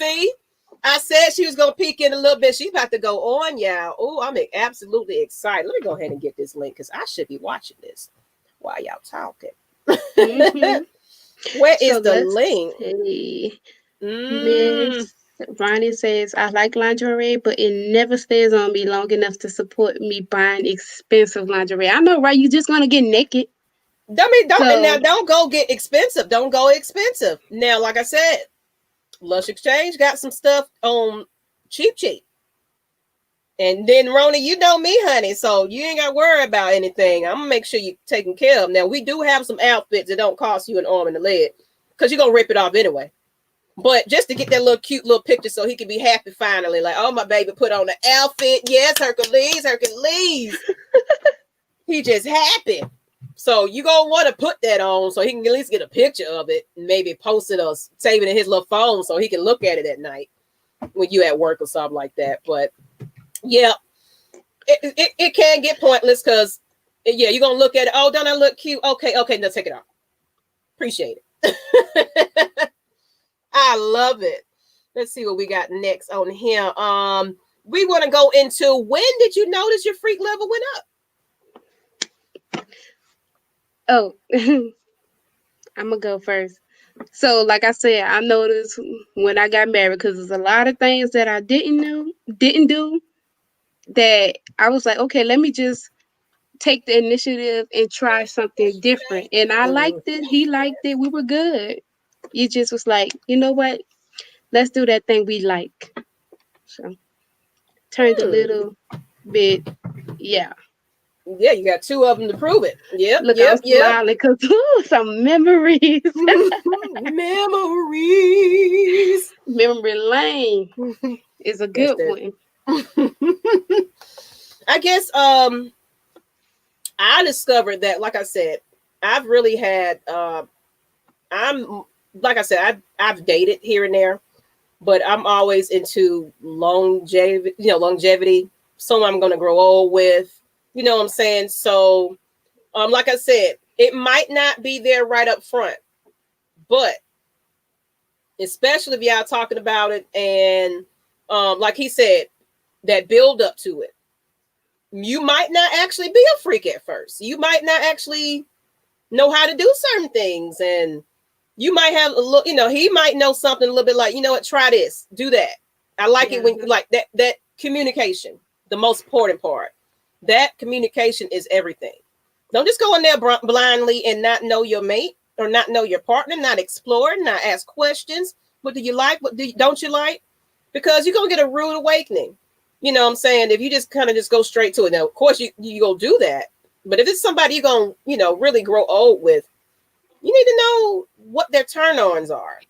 See, I said she was gonna peek in a little bit. She's about to go on, y'all. Oh, I'm absolutely excited. Let me go ahead and get this link because I should be watching this while y'all talking. Mm-hmm. Where is So the let's link? see. Miss Ronnie says, I like lingerie, but it never stays on me long enough to support me buying expensive lingerie. I know, right? You just gonna get naked. Don't go get expensive. Don't go expensive. Now, like I said, Lush Exchange got some stuff on cheap. And then Rona, you know me, honey, so you ain't gotta worry about anything. I'm gonna make sure you're taken care of. Now, we do have some outfits that don't cost you an arm and a leg because you're gonna rip it off anyway. But just to get that little cute little picture so he can be happy finally, like, oh, my baby put on the outfit. Yes, Hercules. He just happy. So you gonna want to put that on so he can at least get a picture of it and maybe post it or save it in his little phone so he can look at it at night when you at work or something like that. But yeah, it can get pointless because you're gonna look at it. Oh, don't I look cute? Okay, now take it off. Appreciate it. I love it. Let's see what we got next on here. We want to go into when did you notice your freak level went up? Oh, I'm gonna go first. So, like I said, I noticed when I got married because there's a lot of things that I didn't do that I was like, okay, let me just take the initiative and try something different. And I liked it. He liked it. We were good. It just was like, you know what? Let's do that thing we like. So turned a little bit, yeah. Yeah, you got two of them to prove it. Yep. I'm smiling because some memories. Memory lane is a good one. I guess I discovered that, like I said, I've really had I've dated here and there, but I'm always into longevity. Someone I'm gonna grow old with. You know what I'm saying? So like I said, it might not be there right up front, but especially if y'all talking about it and like he said, that build up to it. You might not actually be a freak at first. You might not actually know how to do certain things. And you might have a look, he might know something a little bit like, you know what, try this, do that. I like it when like that communication, the most important part. That communication is everything. Don't just go in there blindly and not know your mate or not know your partner, not explore, not ask questions. What do you like? What don't you like? Because you're going to get a rude awakening. You know what I'm saying? If you just kind of just go straight to it. Now, of course, you go do that. But if it's somebody you're going to, really grow old with, you need to know what their turn-ons are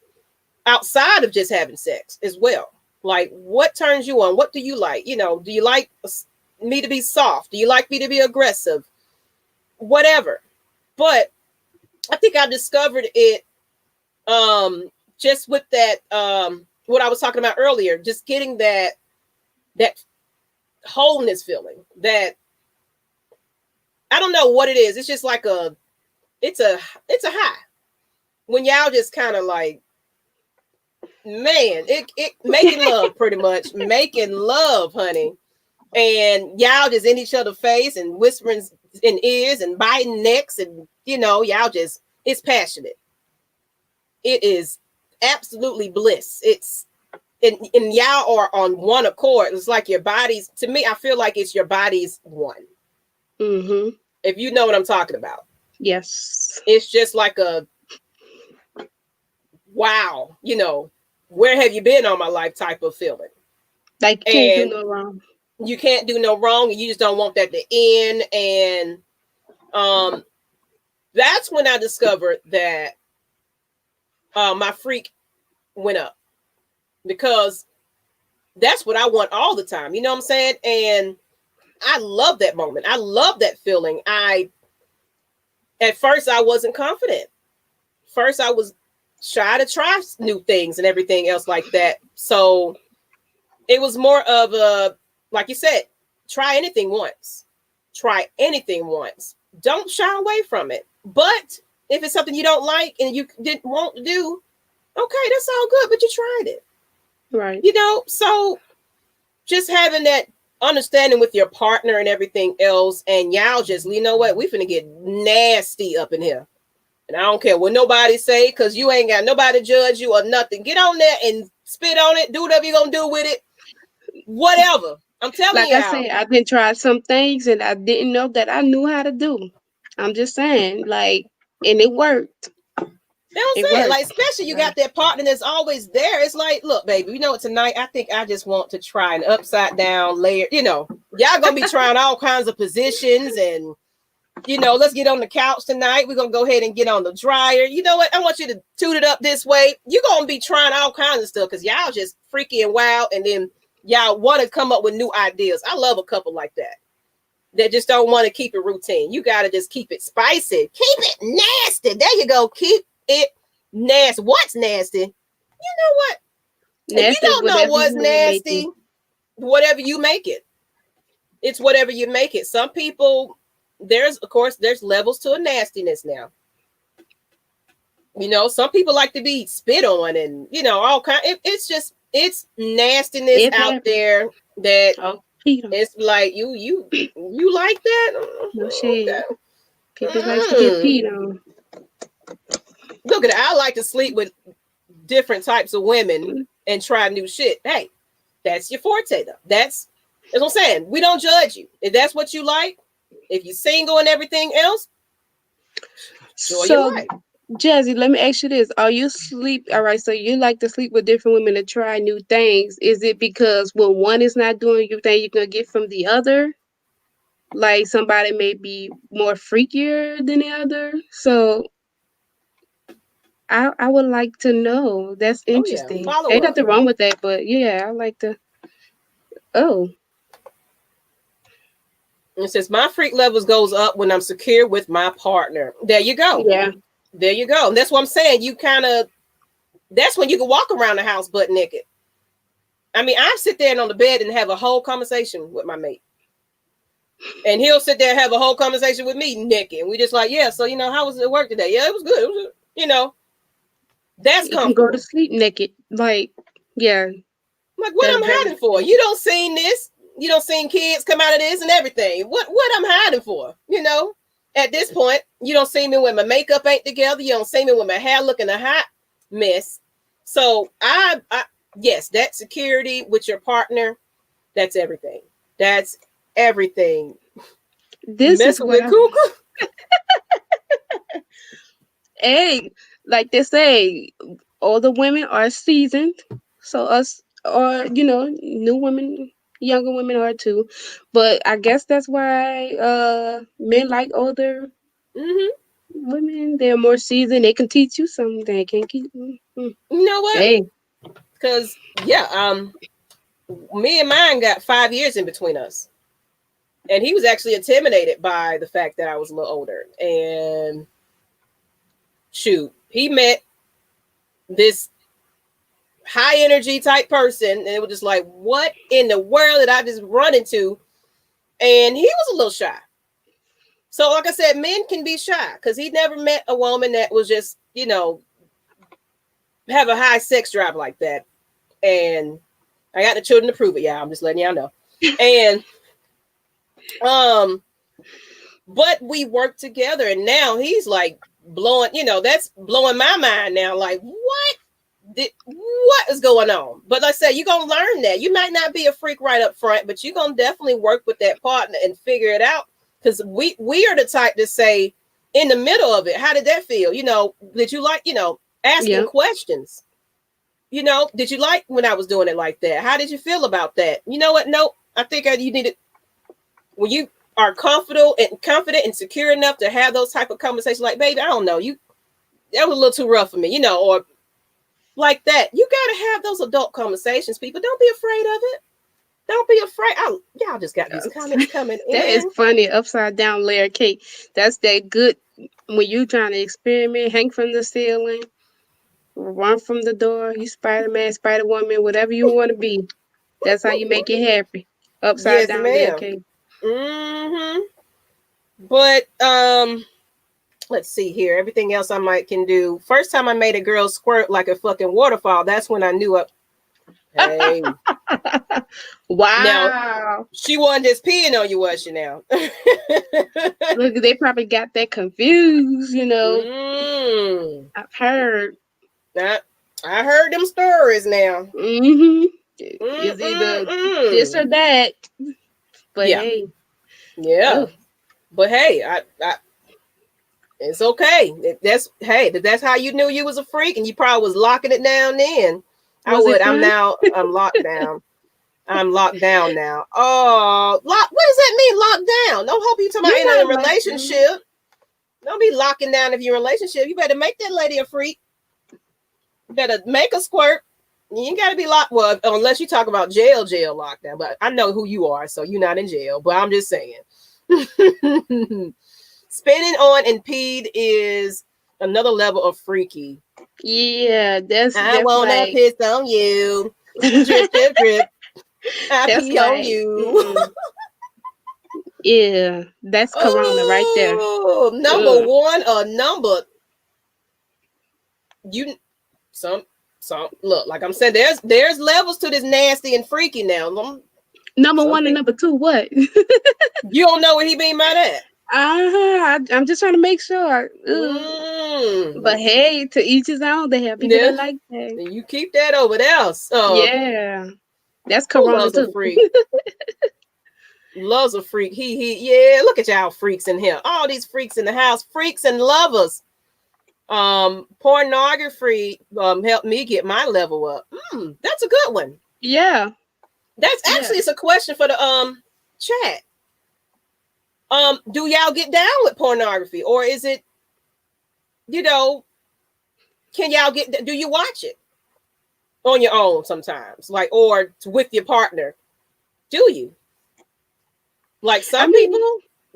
outside of just having sex as well. Like, what turns you on? What do you like? Do you like me to be soft? Do you like me to be aggressive? Whatever. But I think I discovered it just with that, what I was talking about earlier, just getting that wholeness feeling, that I don't know what it is. It's just like it's a high when y'all just kind of like, man, it making love, pretty much making love, honey. And y'all just in each other's face and whispering in ears and biting necks and y'all just, it's passionate. It is absolutely bliss. It's and y'all are on one accord. It's like your bodies, to me, I feel like it's your bodies one. Mm-hmm. If you know what I'm talking about. Yes. It's just like a wow, where have you been all my life type of feeling. Like you can't do no wrong. You can't do no wrong, and you just don't want that to end. And that's when I discovered that my freak went up, because that's what I want all the time. You know what I'm saying? And I love that moment. I love that feeling. At first I wasn't confident. First I was shy to try new things and everything else like that. So it was more of a, like you said, try anything once. Try anything once. Don't shy away from it. But if it's something you don't like and you didn't want to do, okay, that's all good, but you tried it. Right. You know, so just having that understanding with your partner and everything else, and y'all just, you know what, we finna get nasty up in here. And I don't care what nobody say, because you ain't got nobody to judge you or nothing. Get on there and spit on it. Do whatever you're going to do with it. Whatever. I'm telling Like I y'all. said, I've been trying some things and I didn't know that I knew how to do. I'm just saying, like, and it worked. That's what It I'm saying. worked. Like, especially you got that partner that's always there. It's like, look, baby, you know what, tonight I think I just want to try an upside down layer. You know, y'all gonna be trying all kinds of positions, and you know, let's get on the couch tonight. We're gonna go ahead and get on the dryer. You know what? I want you to toot it up this way. You're gonna be trying all kinds of stuff because y'all just freaky and wild, and then y'all want to come up with new ideas. I love a couple like that. That just don't want to keep it routine. You gotta just keep it spicy. Keep it nasty. There you go. Keep it nasty. What's nasty? You know what? If you don't know what's nasty, whatever you make it. It's whatever you make it. Some people, there's levels to a nastiness now. You know, some people like to be spit on, and you know, all kind. It's nastiness out there that it's like you like that. No shade. Okay. People like to get peed on. Look at it. I like to sleep with different types of women and try new shit. Hey, that's your forte, though. That's what I'm saying. We don't judge you. If that's what you like, if you're single and everything else, sure, you're right. Jazzy, let me ask you this. Are you sleep? All right, so you like to sleep with different women to try new things. Is it because when one is not doing you think you're going to get from the other? Like somebody may be more freakier than the other. So I would like to know. That's interesting. Oh, yeah. Ain't nothing wrong with that, but yeah, I like to. Oh. It says my freak levels goes up when I'm secure with my partner. There you go. Yeah. There you go. And that's what I'm saying. You that's when you can walk around the house butt naked. I mean, I sit there on the bed and have a whole conversation with my mate. And he'll sit there and have a whole conversation with me, Nikki. And we just like, yeah, so, you know, how was it work today? Yeah, it was good. It was, you know, that's comfortable. You can go to sleep naked. Like, yeah. Like, what I'm hiding for? You don't seen this. You don't seen kids come out of this and everything. What I'm hiding for? You know, at this point, you don't see me when my makeup ain't together. You don't see me when my hair looking a hot mess. So I yes, that security with your partner, that's everything. That's everything. This is what Cuckoo. Hey, like they say, all the women are seasoned. So us, or you know, new women, younger women are too. But I guess that's why men like older women. They're more seasoned. They can teach you something. They can keep. You know what? Hey, because me and mine got 5 years in between us. And he was actually intimidated by the fact that I was a little older. And shoot, he met this high energy type person. And it was just like, what in the world did I just run into? And he was a little shy. So like I said, men can be shy because he never met a woman that was just, you know, have a high sex drive like that. And I got the children to prove it, y'all. I'm just letting y'all know. And but we worked together, and now he's like blowing, you know, that's blowing my mind now. Like, what is going on? But like I said, you're gonna learn that. You might not be a freak right up front, but you're gonna definitely work with that partner and figure it out. Because we are the type to say in the middle of it, how did that feel? You know, did you like, you know, asking questions? You know, did you like when I was doing it like that? How did you feel about that? You know what? No, I think you need it when you are confident and secure enough to have those type of conversations. Like, baby, I don't know, that was a little too rough for me, you know, or like that. You got to have those adult conversations. People, don't be afraid of it. Don't be afraid. Y'all just got these comments coming in. That is funny. Upside down layer cake. That's that good when you trying to experiment. Hang from the ceiling. Run from the door. You Spider-Man, Spider-Woman, whatever you want to be. That's how you make it happy. Upside down layer cake. But let's see here. Everything else I can do. First time I made a girl squirt like a fucking waterfall. That's when I knew Hey. Wow. Now, she wasn't just peeing on you, was she now? Look, they probably got that confused, you know. I've heard. I heard them stories now. Mm-hmm. It's either this or that. But yeah. hey. Yeah. Oh. But hey, I it's okay. That's how you knew you was a freak, and you probably was locking it down then. I'm locked down. I'm locked down now. Oh, what does that mean, locked down? Don't hope you talking about in a relationship. Don't be locking down if you're in a relationship. You better make that lady a freak. You better make a squirt. You ain't gotta be locked. Well, unless you talk about jail lockdown. But I know who you are, so you're not in jail. But I'm just saying. Spinning on and peed is another level of freaky. Yeah, I wanna piss on you. Drip, drip, drip. I pee on you. Yeah, that's Corona right there. Number one or number you some look, like I'm saying, there's levels to this nasty and freaky now. Number one and number two, what? You don't know what he mean by that. I'm just trying to make sure. But hey, to each his own. They have people that like that. You keep that over there. Yeah, that's Corona loves too. A freak? Loves a freak. Yeah. Look at y'all freaks in here. All these freaks in the house. Freaks and lovers. Pornography helped me get my level up. That's a good one. Yeah. That's actually it's a question for the chat. Do y'all get down with pornography, or is it, can y'all do you watch it on your own sometimes, like, or with your partner? Do you? Like some people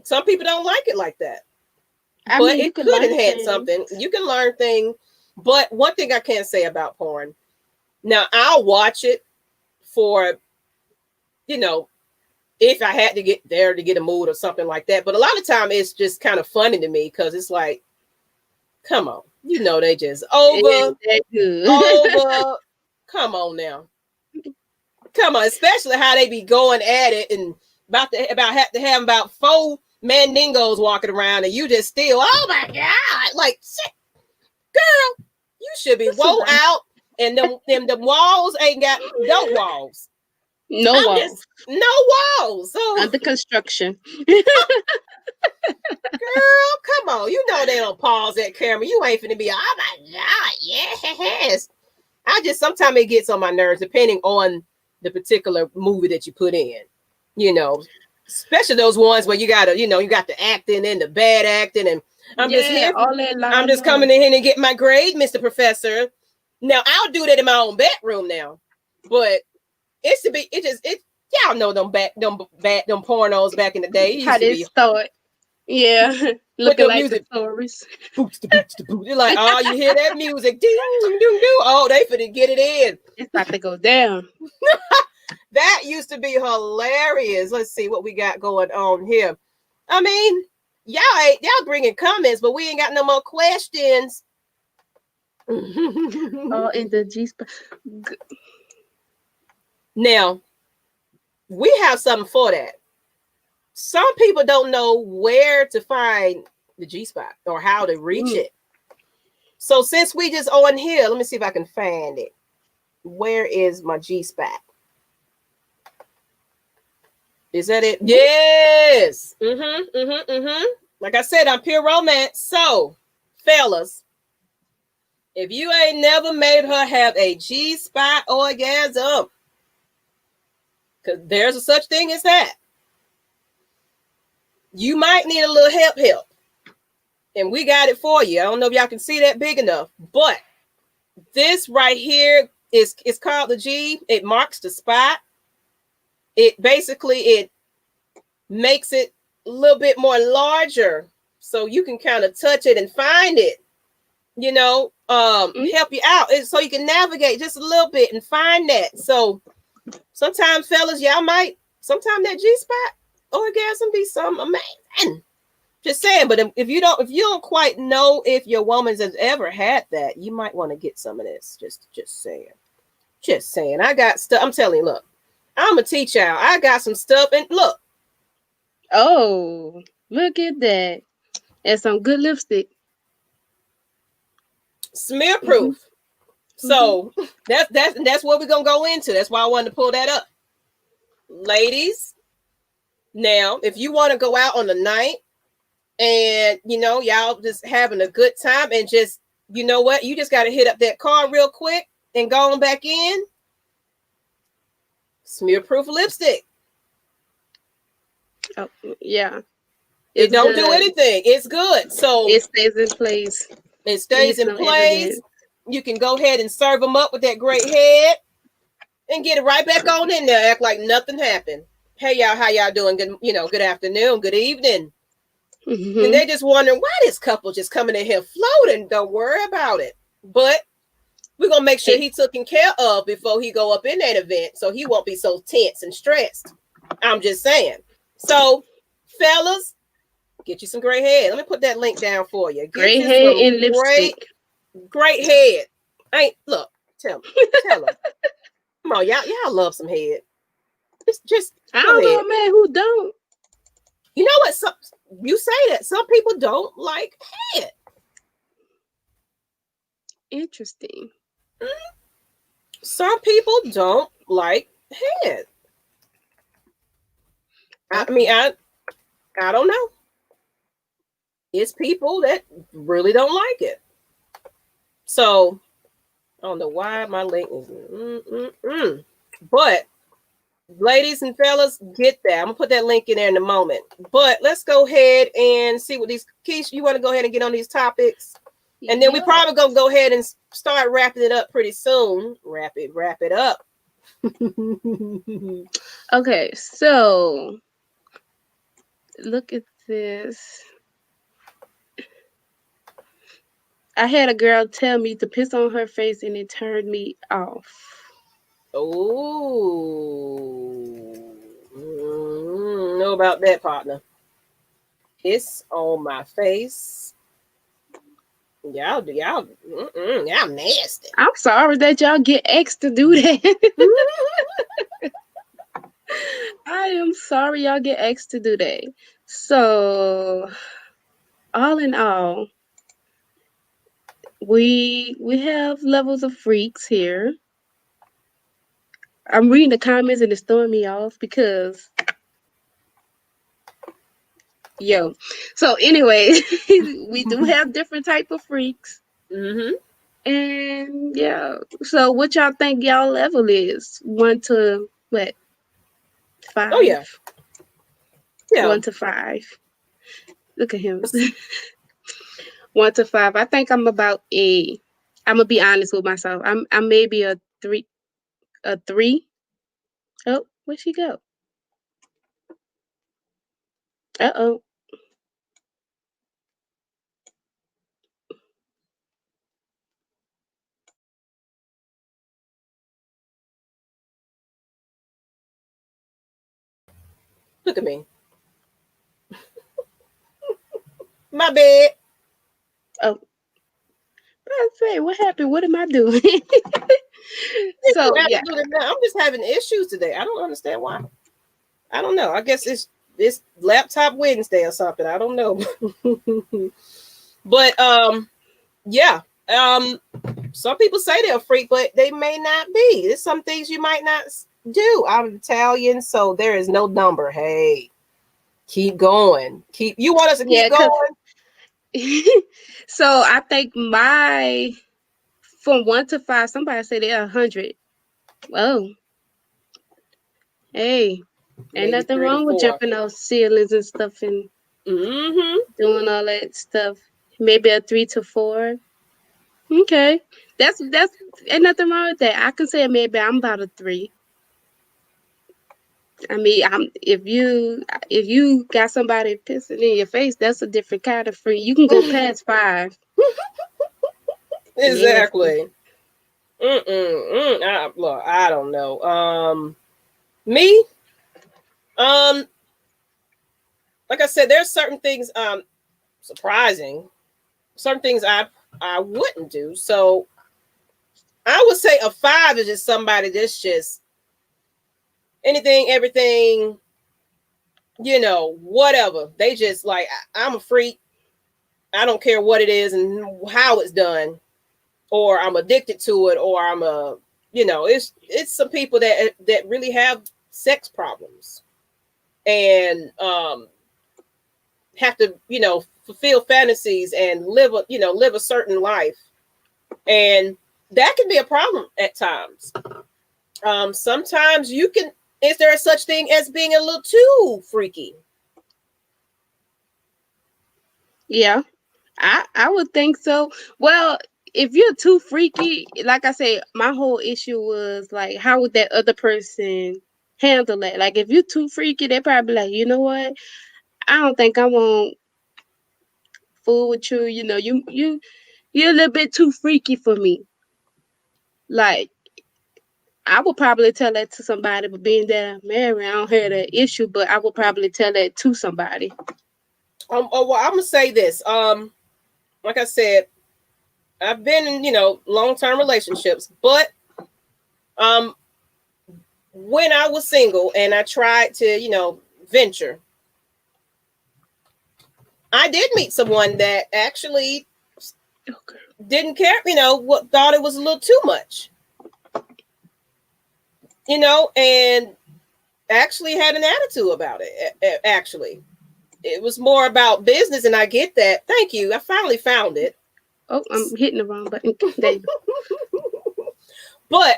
don't like it like that. But it could enhance something. You can learn things. But one thing I can't say about porn. Now, I'll watch it for, if I had to get there to get a mood or something like that. But a lot of time it's just kind of funny to me because it's like, come on. They just over. Come on now. Come on. Especially how they be going at it and have to have about 4 mandingos walking around and you just still, oh my God. Like, shit, girl, you should be woe out. And the walls ain't got no walls. No walls. So under construction. Girl, come on. They don't pause that camera. You ain't finna be, oh my God, yes. Sometimes it gets on my nerves depending on the particular movie that you put in. Especially those ones where you gotta, you got the acting and the bad acting, and I'm just coming in here and get my grade, Mr. Professor. Now I'll do that in my own bedroom now, but y'all know them pornos back in the day. How they start, looking like music stories. Boots to boots to boots. You're like, oh, you hear that music? Ding, ding, ding, ding. Oh, they finna get it in. It's about to go down. That used to be hilarious. Let's see what we got going on here. I mean, y'all bringing comments, but we ain't got no more questions. In the G-spot. Now, we have something for that. Some people don't know where to find the G-spot or how to reach it. So since we just on here, let me see if I can find it. Where is my G-spot? Is that it? Yes. Like I said, I'm pure romance. So, fellas, if you ain't never made her have a G-spot orgasm, because there's a such thing as that, you might need a little help. And we got it for you. I don't know if y'all can see that big enough, but this right here is called the G. It marks the spot. It makes it a little bit more larger so you can kind of touch it and find it, help you out. So you can navigate just a little bit and find that. So sometimes, fellas, sometimes that G-spot orgasm be something amazing. Just saying, but if you don't quite know if your woman has ever had that, you might want to get some of this. Just saying. Just saying, I got stuff. I'm telling you, look, I'm a teacher. I got some stuff, and look. Oh, look at that. And some good lipstick. Smear proof. Mm-hmm. So that's what we're gonna go into. That's why I wanted to pull that up. Ladies, now if you want to go out on the night and y'all just having a good time and just you know what, you just got to hit up that car real quick and go on back in. Smear proof lipstick. Oh, yeah. It don't do anything. It's good. So it stays in place. It stays in place. You can go ahead and serve them up with that great head and get it right back on in there. Act like nothing happened. Hey y'all, how y'all doing? Good afternoon, good evening. Mm-hmm. And they're just wondering why this couple just coming in here floating. Don't worry about it. But we're gonna make sure he's taken care of before he go up in that event, so he won't be so tense and stressed. I'm just saying. So, fellas, get you some gray head. Let me put that link down for you. Get gray head and lipstick. Great head. Look, tell them. Come on, y'all love some head. Just I don't know, man, who don't. You know what? You say that some people don't like head. Interesting. Mm-hmm. Some people don't like head. I mean, I don't know. It's people that really don't like it. So I don't know why my link is. But ladies and fellas, get that. I'm gonna put that link in there in a moment. But let's go ahead and see what these Keisha, you want to go ahead and get on these topics, and then we probably gonna go ahead and start wrapping it up pretty soon. Wrap it up. Okay, so look at this. I had a girl tell me to piss on her face and it turned me off. Oh, know about that, partner. Piss on my face. Y'all nasty. I'm sorry that y'all get X to do that. I am sorry y'all get X to do that. So, all in all, we have levels of freaks here. I'm reading the comments and it's throwing me off because So anyway, we do have different type of freaks. Mm-hmm. And so what y'all think y'all level is? 1 to what? 5? Oh yeah. 1 to 5. Look at him. 1 to 5. I think I'm about I'm gonna be honest with myself. I'm maybe a 3. A 3. Oh, where'd she go? Uh-oh. Look at me. My bad. Oh. I say, what happened? What am I doing? So yeah. I'm just having issues today. I don't understand why. I don't know. I guess it's laptop Wednesday or something. I don't know. But yeah. Some people say they're a freak, but they may not be. There's some things you might not do. I'm Italian, so there is no number. Hey, keep going. You want us to keep going? So I think from 1 to 5, somebody said they're 100. Oh, hey, ain't nothing wrong with jumping those ceilings and stuff and doing all that stuff. Maybe a 3 to 4. Okay, that's ain't nothing wrong with that. I can say maybe I'm about a 3. I mean, if you got somebody pissing in your face, that's a different kind of freak. You can go past 5. Exactly. I don't know. Me. Like I said, there's certain things surprising. Certain things I wouldn't do. So I would say a 5 is just somebody that's just anything, everything, whatever. They just like, I'm a freak. I don't care what it is and how it's done, or I'm addicted to it, or it's some people that really have sex problems and have to, fulfill fantasies and live a certain life. And that can be a problem at times. Sometimes is there such thing as being a little too freaky? Yeah, I would think so. Well, if you're too freaky, like I say, my whole issue was like, how would that other person handle it? Like, if you're too freaky, they probably like, you know what? I don't think I won't fool with you. You're a little bit too freaky for me. Like, I would probably tell that to somebody, but being that I'm married, I don't have that issue. But I would probably tell that to somebody. Well, I'm gonna say this. Like I said, I've been in, long-term relationships, but when I was single and I tried to, venture, I did meet someone that actually didn't care, thought it was a little too much, and actually had an attitude about it. Actually, it was more about business, and I get that. Thank you. I finally found it. Oh, I'm hitting the wrong button. There you go. But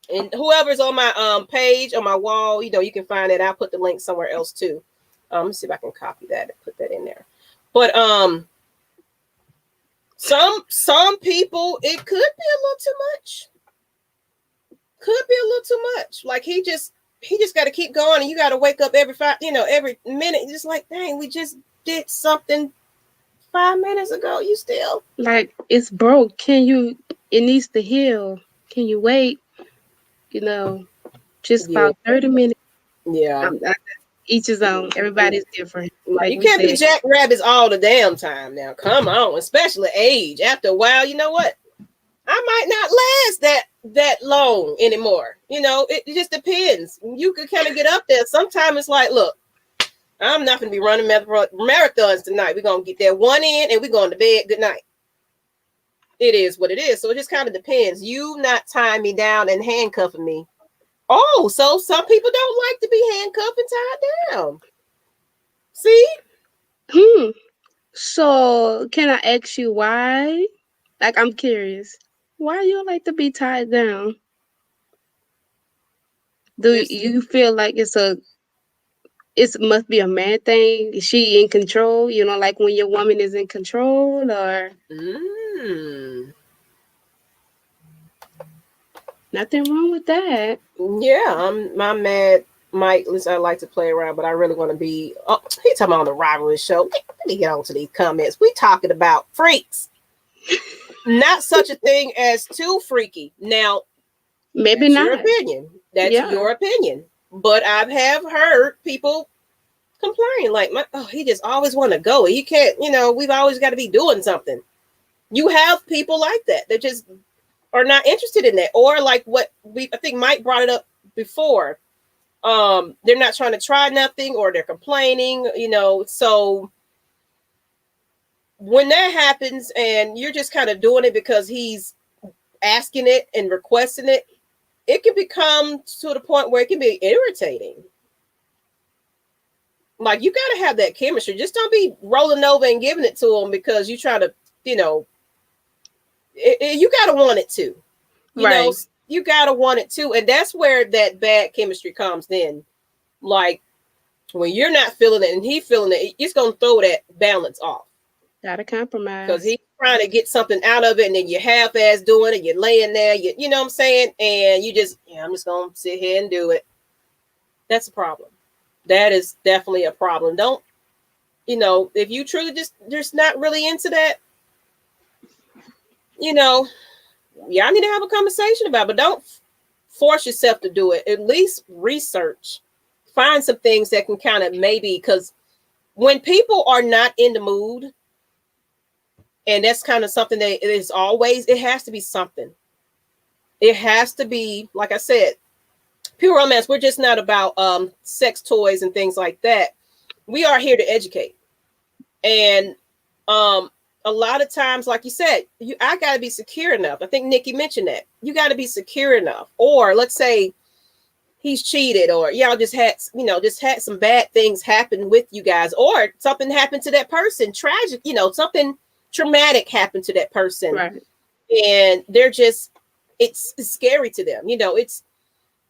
and whoever's on my page on my wall, you can find it. I'll put the link somewhere else too. Let me see if I can copy that and put that in there. But some people, it could be a little too much. Could be a little too much. Like he just got to keep going, and you got to wake up every minute. Just like, dang, we just did something 5 minutes ago. You still like, it's broke. It needs to heal. Can you wait? Just about 30 minutes. Yeah. Each his own. Everybody's different. Like you can't be jackrabbits all the damn time now. Come on, especially age. After a while, you know what? I might not last that long anymore. It just depends. You could kind of get up there. Sometimes it's like, look, I'm not going to be running marathons tonight. We're going to get that one in and we're going to bed. Good night. It is what it is. So it just kind of depends. You not tying me down and handcuffing me. Oh, so some people don't like to be handcuffed and tied down. See? So can I ask you why? Like, I'm curious. Why you like to be tied down? Do you feel like it must be a man thing? Is she in control? Like when your woman is in control, or nothing wrong with that. Yeah, my mad Mike. At least I like to play around, but I really want to be. Oh, he talking about on the rivalry show. Let me get on to these comments. We talking about freaks. Not such a thing as too freaky. Now, maybe that's not. your opinion. That's your opinion. But I have heard people complain like, he just always want to go. He can't. We've always got to be doing something. You have people like that. They just are not interested in that, or like I think Mike brought it up before. They're not trying to try nothing, or they're complaining. So when that happens and you're just kind of doing it because he's asking it and requesting it, it can become to the point where it can be irritating. Like, you got to have that chemistry. Just don't be rolling over and giving it to him because you try to, you got to want it too. You got to want it too. And that's where that bad chemistry comes in. Like, when you're not feeling it and he feeling it, it's going to throw that balance off. Gotta compromise. Because he's trying to get something out of it, and then you half-ass doing it, you're laying there, you know what I'm saying? And you just, I'm just going to sit here and do it. That's a problem. That is definitely a problem. Don't, if you truly just not really into that, y'all need to have a conversation about it, but don't force yourself to do it. At least research. Find some things that can kind of maybe, because when people are not in the mood, And that's kind of something that it has to be something. It has to be, like I said, pure romance. We're just not about sex toys and things like that. We are here to educate. And a lot of times, like you said, I got to be secure enough. I think Nikki mentioned that. You got to be secure enough. Or let's say he's cheated, or y'all just had some bad things happen with you guys, or something happened to that person, tragic, something traumatic happened to that person. Right. And they're just, it's scary to them.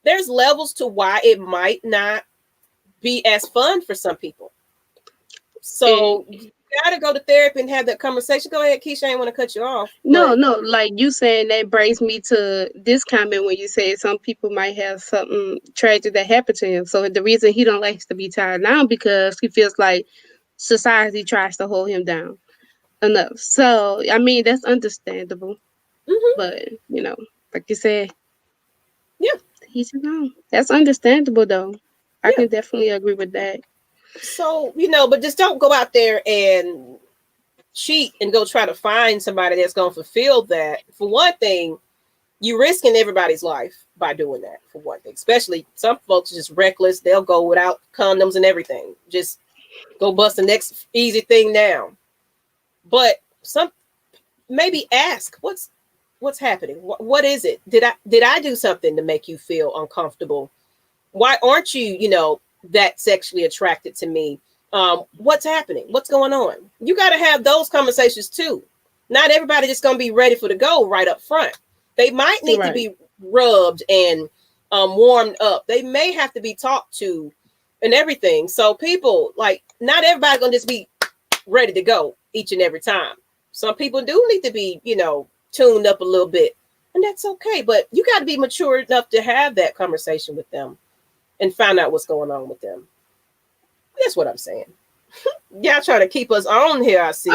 There's levels to why it might not be as fun for some people. So you got to go to therapy and have that conversation. Go ahead, Keisha. I didn't want to cut you off. No, like you saying that brings me to this comment when you say some people might have something tragic that happened to him. So the reason he don't like to be tied down because he feels like society tries to hold him down enough. So I mean that's understandable. Mm-hmm. But like you said, yeah, he's alone. That's understandable though. I can definitely agree with that. So but just don't go out there and cheat and go try to find somebody that's going to fulfill that. For one thing, you're risking everybody's life by doing that. For one thing, especially some folks are just reckless. They'll go without condoms and everything. Just go bust the next easy thing down. But maybe ask what's happening. What is it? Did I do something to make you feel uncomfortable? Why aren't you that sexually attracted to me? What's happening? What's going on? You got to have those conversations too. Not everybody just going to be ready for the go right up front. They might need to be rubbed and warmed up. They may have to be talked to and everything. So people, like, not everybody going to just be ready to go each and every time. Some people do need to be, tuned up a little bit, and that's okay. But you got to be mature enough to have that conversation with them and find out what's going on with them. That's what I'm saying. Y'all trying to keep us on here, I see.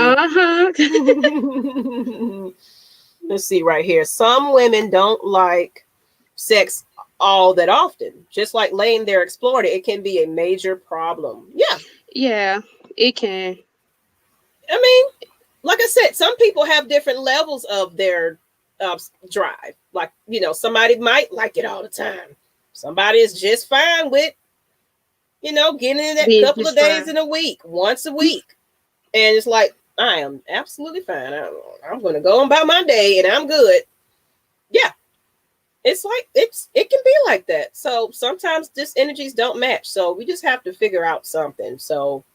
Let's see right here. Some women don't like sex all that often. Just like laying there exploring it can be a major problem. Yeah, it can. I mean, like I said, some people have different levels of their drive. Like, somebody might like it all the time. Somebody is just fine with, getting in that couple of days in a week, once a week. And it's like, I am absolutely fine. I'm going to go on about my day and I'm good. Yeah. It's like, it can be like that. So sometimes just energies don't match. So we just have to figure out something. So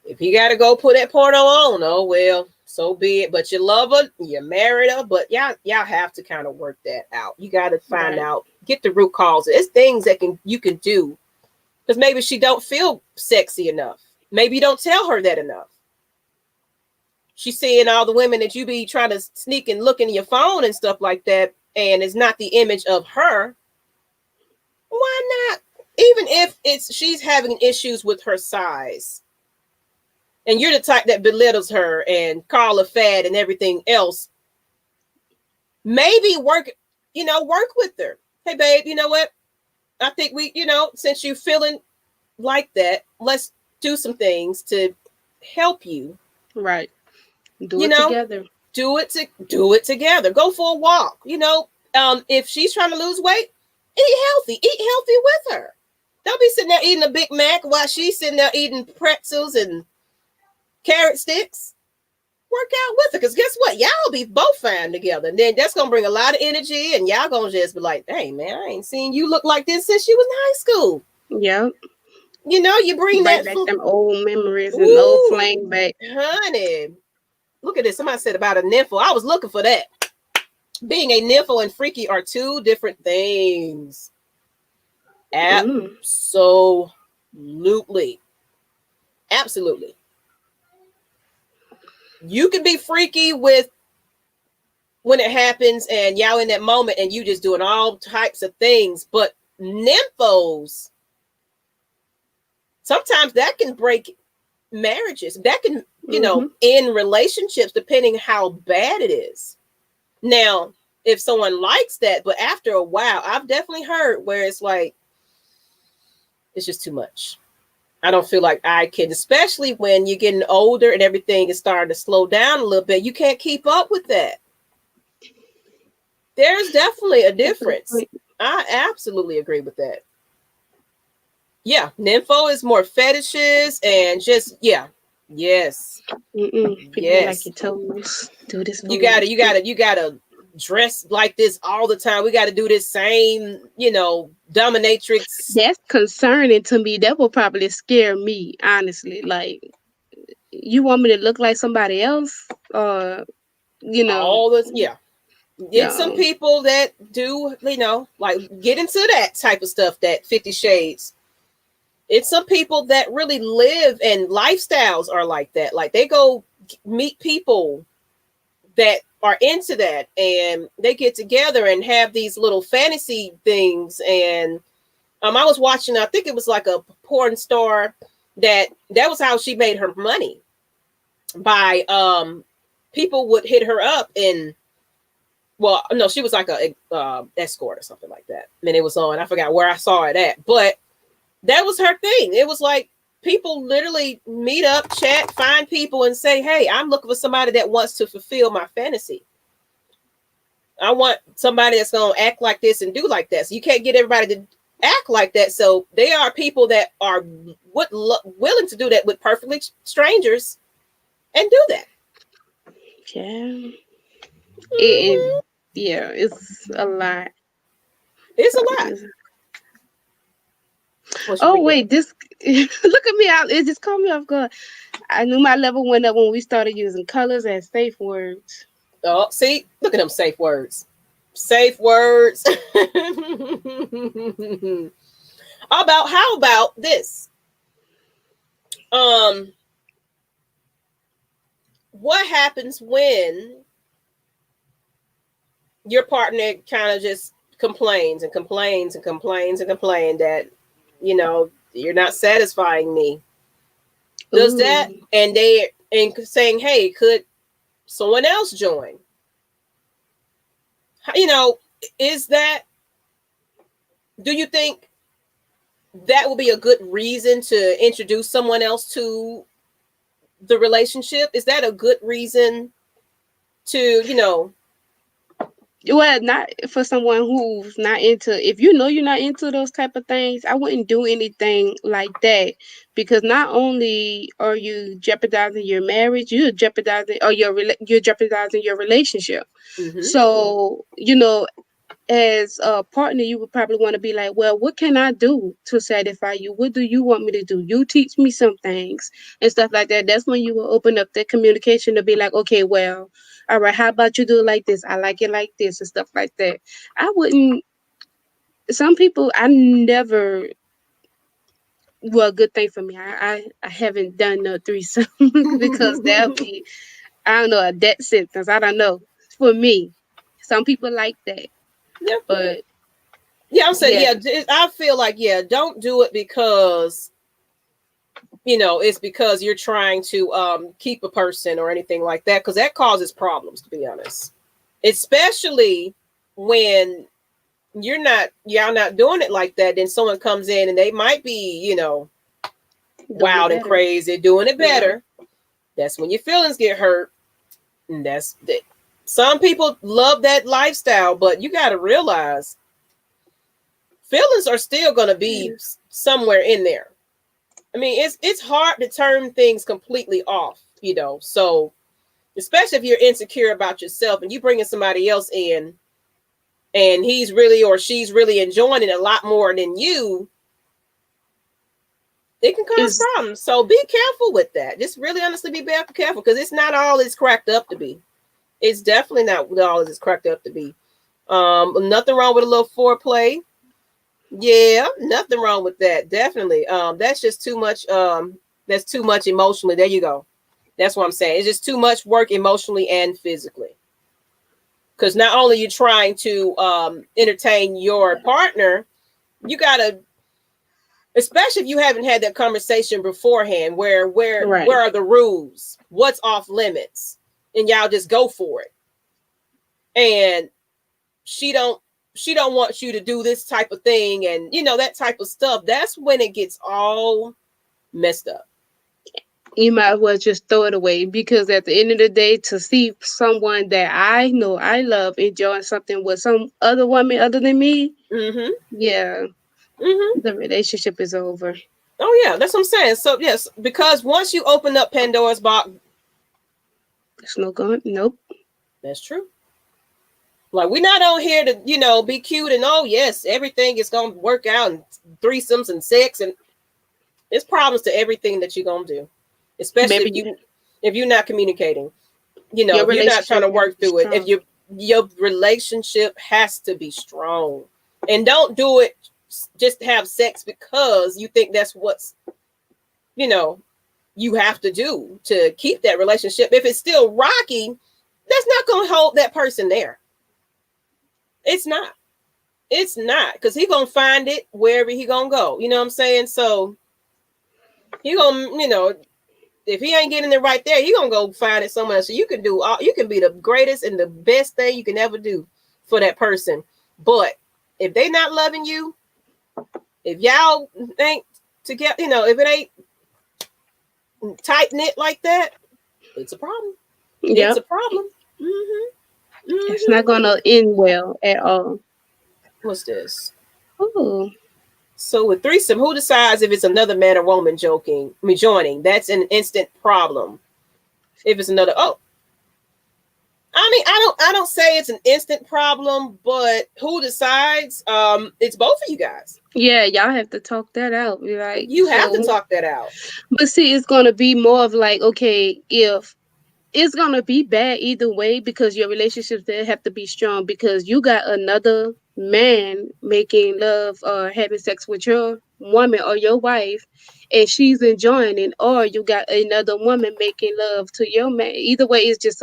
if you got to go put that portal on, oh, well, so be it. But you love her, you married her, but y'all have to kind of work that out. You got to find out, get the root cause. It's things that you can do. Because maybe she don't feel sexy enough. Maybe you don't tell her that enough. She's seeing all the women that you be trying to sneak and look in your phone and stuff like that, and it's not the image of her. Why not? Even if she's having issues with her size, and you're the type that belittles her and call her fat and everything else, maybe work with her. Hey, babe, you know what? I think we, since you're feeling like that, let's do some things to help you. Right. Do it together. Do it together. Go for a walk. If she's trying to lose weight, eat healthy with her. Don't be sitting there eating a Big Mac while she's sitting there eating pretzels and carrot sticks. Work out with her, because guess what? Y'all be both fine together. And then that's gonna bring a lot of energy, and y'all gonna just be like, hey man, I ain't seen you look like this since you was in high school. Yep. You bring back them old memories and old flame back. Honey, look at this. Somebody said about a nympho. I was looking for that. Being a nympho and freaky are two different things. Absolutely. Absolutely. You can be freaky when it happens and y'all in that moment and you just doing all types of things. But nymphos, sometimes that can break marriages. That can, end relationships depending how bad it is. Now, if someone likes that, but after a while, I've definitely heard where it's like, it's just too much. I don't feel like I can, especially when you're getting older and everything is starting to slow down a little bit. You can't keep up with that. There's definitely a difference. I absolutely agree with that. Yeah, nympho is more fetishes and just yes. People Yes. like your toes. Do this. You gotta dress like this all the time. We gotta do this same, dominatrix. That's concerning to me. That will probably scare me, honestly. Like, you want me to look like somebody else? All this, It's some No. people that do, like get into that type of stuff, that 50 Shades. It's some people that really live and lifestyles are like that. Like they go meet people that are into that and they get together and have these little fantasy things. And I was watching, I think it was like a porn star that was how she made her money, by people would hit her up and, well, no, she was like a escort or something like that. And it was on, I forgot where I saw it at, but that was her thing. It was like people literally meet up, chat, find people and say, hey, I'm looking for somebody that wants to fulfill my fantasy. I want somebody that's going to act like this and do like that. So you can't get everybody to act like that. So there are people that are willing to do that with perfectly strangers and do that. Yeah. It's a lot. It's a lot. Oh wait, this look at me out. It just caught me off guard. I knew my level went up when we started using colors as safe words. Oh, see, look at them safe words. Safe words. How about this? What happens when your partner kind of just complains and complains and complains and complains that, you're not satisfying me? Does that, and saying, hey, could someone else join? Is that, do you think that will be a good reason to introduce someone else to the relationship? Is that a good reason to, Well, not for someone who's not into, if you're not into those type of things, I wouldn't do anything like that, because not only are you jeopardizing your marriage, you're jeopardizing your relationship. Mm-hmm. So, as a partner, you would probably want to be like, well, what can I do to satisfy you? What do you want me to do? You teach me some things and stuff like that. That's when you will open up the communication to be like, okay, well, all right, how about you do it like this? I like it like this and stuff like that. I wouldn't, some people, I never, well, good thing for me, I haven't done no threesome because that'll be, I don't know, a death sentence. I don't know. For me, some people like that. Yeah. But I'm saying, I feel like, don't do it because, it's because you're trying to keep a person or anything like that, because that causes problems, to be honest. Especially when y'all not doing it like that, then someone comes in and they might be, wild and crazy, doing it better. Yeah. That's when your feelings get hurt. And that's that. Some people love that lifestyle, but you got to realize feelings are still going to be somewhere in there. I mean, it's hard to turn things completely off, so especially if you're insecure about yourself and you bringing somebody else in and he's really or she's really enjoying it a lot more than you, it can cause problems. So be careful with that. Just really honestly be careful, because it's not all it's cracked up to be. It's definitely not all it's cracked up to be. Nothing wrong with a little foreplay. Yeah, nothing wrong with that. Definitely. That's just too much. That's too much emotionally. There you go. That's what I'm saying. It's just too much work emotionally and physically. Because not only are you trying to entertain your partner, you gotta, especially if you haven't had that conversation beforehand, where are the rules? What's off limits? And y'all just go for it. And she don't want you to do this type of thing, and that type of stuff. That's when it gets all messed up. You might as well just throw it away, because at the end of the day, to see someone that I know I love enjoying something with some other woman other than me, Mm-hmm. yeah, Mm-hmm. the relationship is over. Oh yeah, that's what I'm saying. So yes, because once you open up Pandora's box, There's no going. Nope. that's true. Like, we're not on here to, be cute and oh yes, everything is gonna work out and threesomes and sex, and there's problems to everything that you're gonna do, especially Maybe if you're not communicating. your If you're not trying relationship to has to work be through it, if strong. your relationship has to be strong, and don't do it just to have sex because you think that's what's you have to do to keep that relationship. If it's still rocky, that's not going to hold that person there. It's not. It's not, because he gonna find it wherever he gonna go. You know what I'm saying? So he gonna, if he ain't getting it right there, he gonna go find it somewhere. So you can do all. You can be the greatest and the best thing you can ever do for that person. But if they not loving you, if y'all ain't together, if it ain't tight knit like that, it's a problem. It's Yep. a problem. Mm-hmm. It's Mm-hmm. not gonna end well at all. What's this? Oh, So with threesome, who decides if it's another man or woman joining? That's an instant problem. If it's another, I mean, I don't say it's an instant problem, but who decides? It's both of you guys. yeah, y'all have to talk that out. Be like, You have to so, talk that out. but see, it's gonna be more of like, okay, if it's gonna be bad either way, because your relationships there have to be strong, because you got another man making love or having sex with your woman or your wife, and she's enjoying it, or you got another woman making love to your man. Either way, it's just